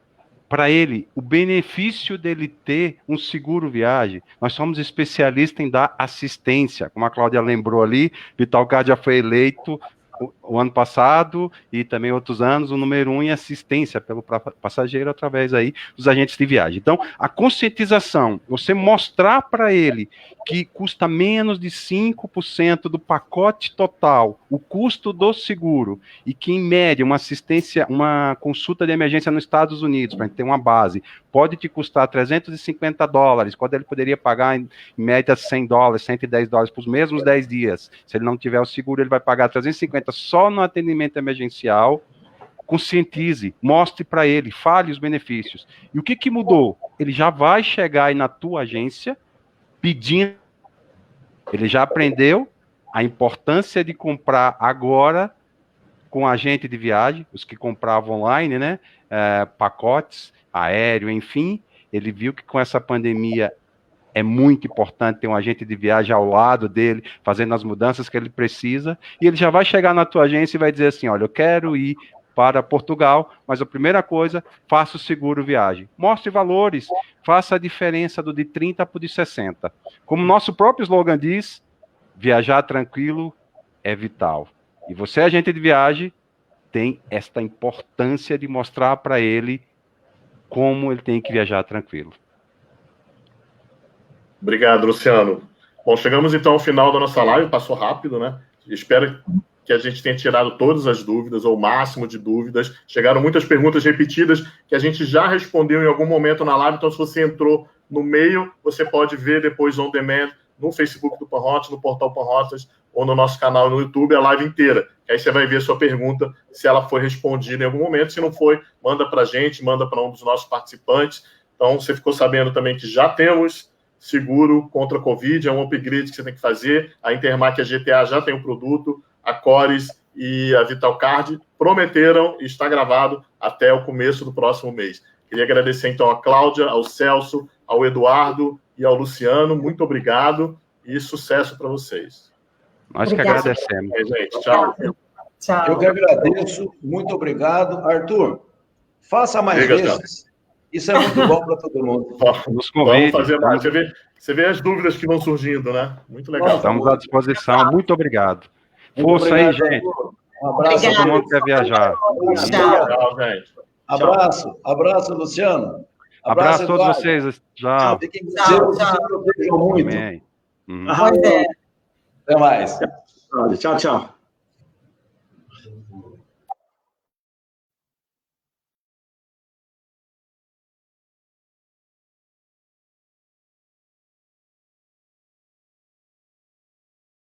Speaker 5: para ele o benefício dele ter um seguro viagem. Nós somos especialistas em dar assistência, como a Cláudia lembrou ali, Vitalcard já foi eleito o ano passado e também outros anos o número 1 em assistência pelo passageiro através aí dos agentes de viagem. Então, a conscientização, você mostrar para ele que custa menos de 5% do pacote total, o custo do seguro, e que, em média, uma assistência, uma consulta de emergência nos Estados Unidos, para a gente ter uma base, pode te custar $350, quando ele poderia pagar, em média, $100, $110 por os mesmos 10 dias. Se ele não tiver o seguro, ele vai pagar $350 só no atendimento emergencial. Conscientize, mostre para ele, fale os benefícios. E o que mudou? Ele já vai chegar aí na tua agência pedindo, ele já aprendeu a importância de comprar agora com agente de viagem, os que compravam online, né, pacotes, aéreo, enfim, ele viu que com essa pandemia é muito importante ter um agente de viagem ao lado dele, fazendo as mudanças que ele precisa, e ele já vai chegar na tua agência e vai dizer assim, olha, eu quero ir para Portugal, mas a primeira coisa, faça o seguro viagem. Mostre valores, faça a diferença do de 30 para o de 60. Como nosso próprio slogan diz, viajar tranquilo é vital. E você, agente de viagem, tem esta importância de mostrar para ele como ele tem que viajar tranquilo.
Speaker 1: Obrigado, Luciano. Bom, chegamos então ao final da nossa live, passou rápido, né? Espero que a gente tenha tirado todas as dúvidas, ou o máximo de dúvidas. Chegaram muitas perguntas repetidas que a gente já respondeu em algum momento na live, então se você entrou no meio, você pode ver depois on demand no Facebook do Panrotas, no portal Panrotas, ou no nosso canal no YouTube, a live inteira. Aí você vai ver a sua pergunta, se ela foi respondida em algum momento. Se não foi, manda para a gente, manda para um dos nossos participantes. Então, você ficou sabendo também que já temos seguro contra a Covid, é um upgrade que você tem que fazer. A Intermac e a GTA já tem o produto, a Cores e a Vitalcard prometeram, e está gravado, até o começo do próximo mês. Queria agradecer, então, a Cláudia, ao Celso, ao Eduardo e ao Luciano. Muito obrigado e sucesso para vocês.
Speaker 5: Nós que agradecemos.
Speaker 1: Gente, tchau.
Speaker 3: Tchau.
Speaker 2: Eu que agradeço. Muito obrigado. Arthur, faça mais vezes. Isso é muito bom para todo mundo.
Speaker 5: Nos convide.
Speaker 1: Vamos fazer mais. Você vê as dúvidas que vão surgindo, né? Muito legal.
Speaker 5: Estamos à disposição. Muito obrigado. Força aí, gente.
Speaker 2: Um abraço a
Speaker 5: todo mundo que quer viajar.
Speaker 1: Tchau, gente.
Speaker 2: Abraço, Luciano.
Speaker 5: Abraço a todos vocês. Tchau.
Speaker 2: Protejam muito.
Speaker 5: Amém.
Speaker 3: Pois é.
Speaker 2: Até mais.
Speaker 4: Tchau, tchau.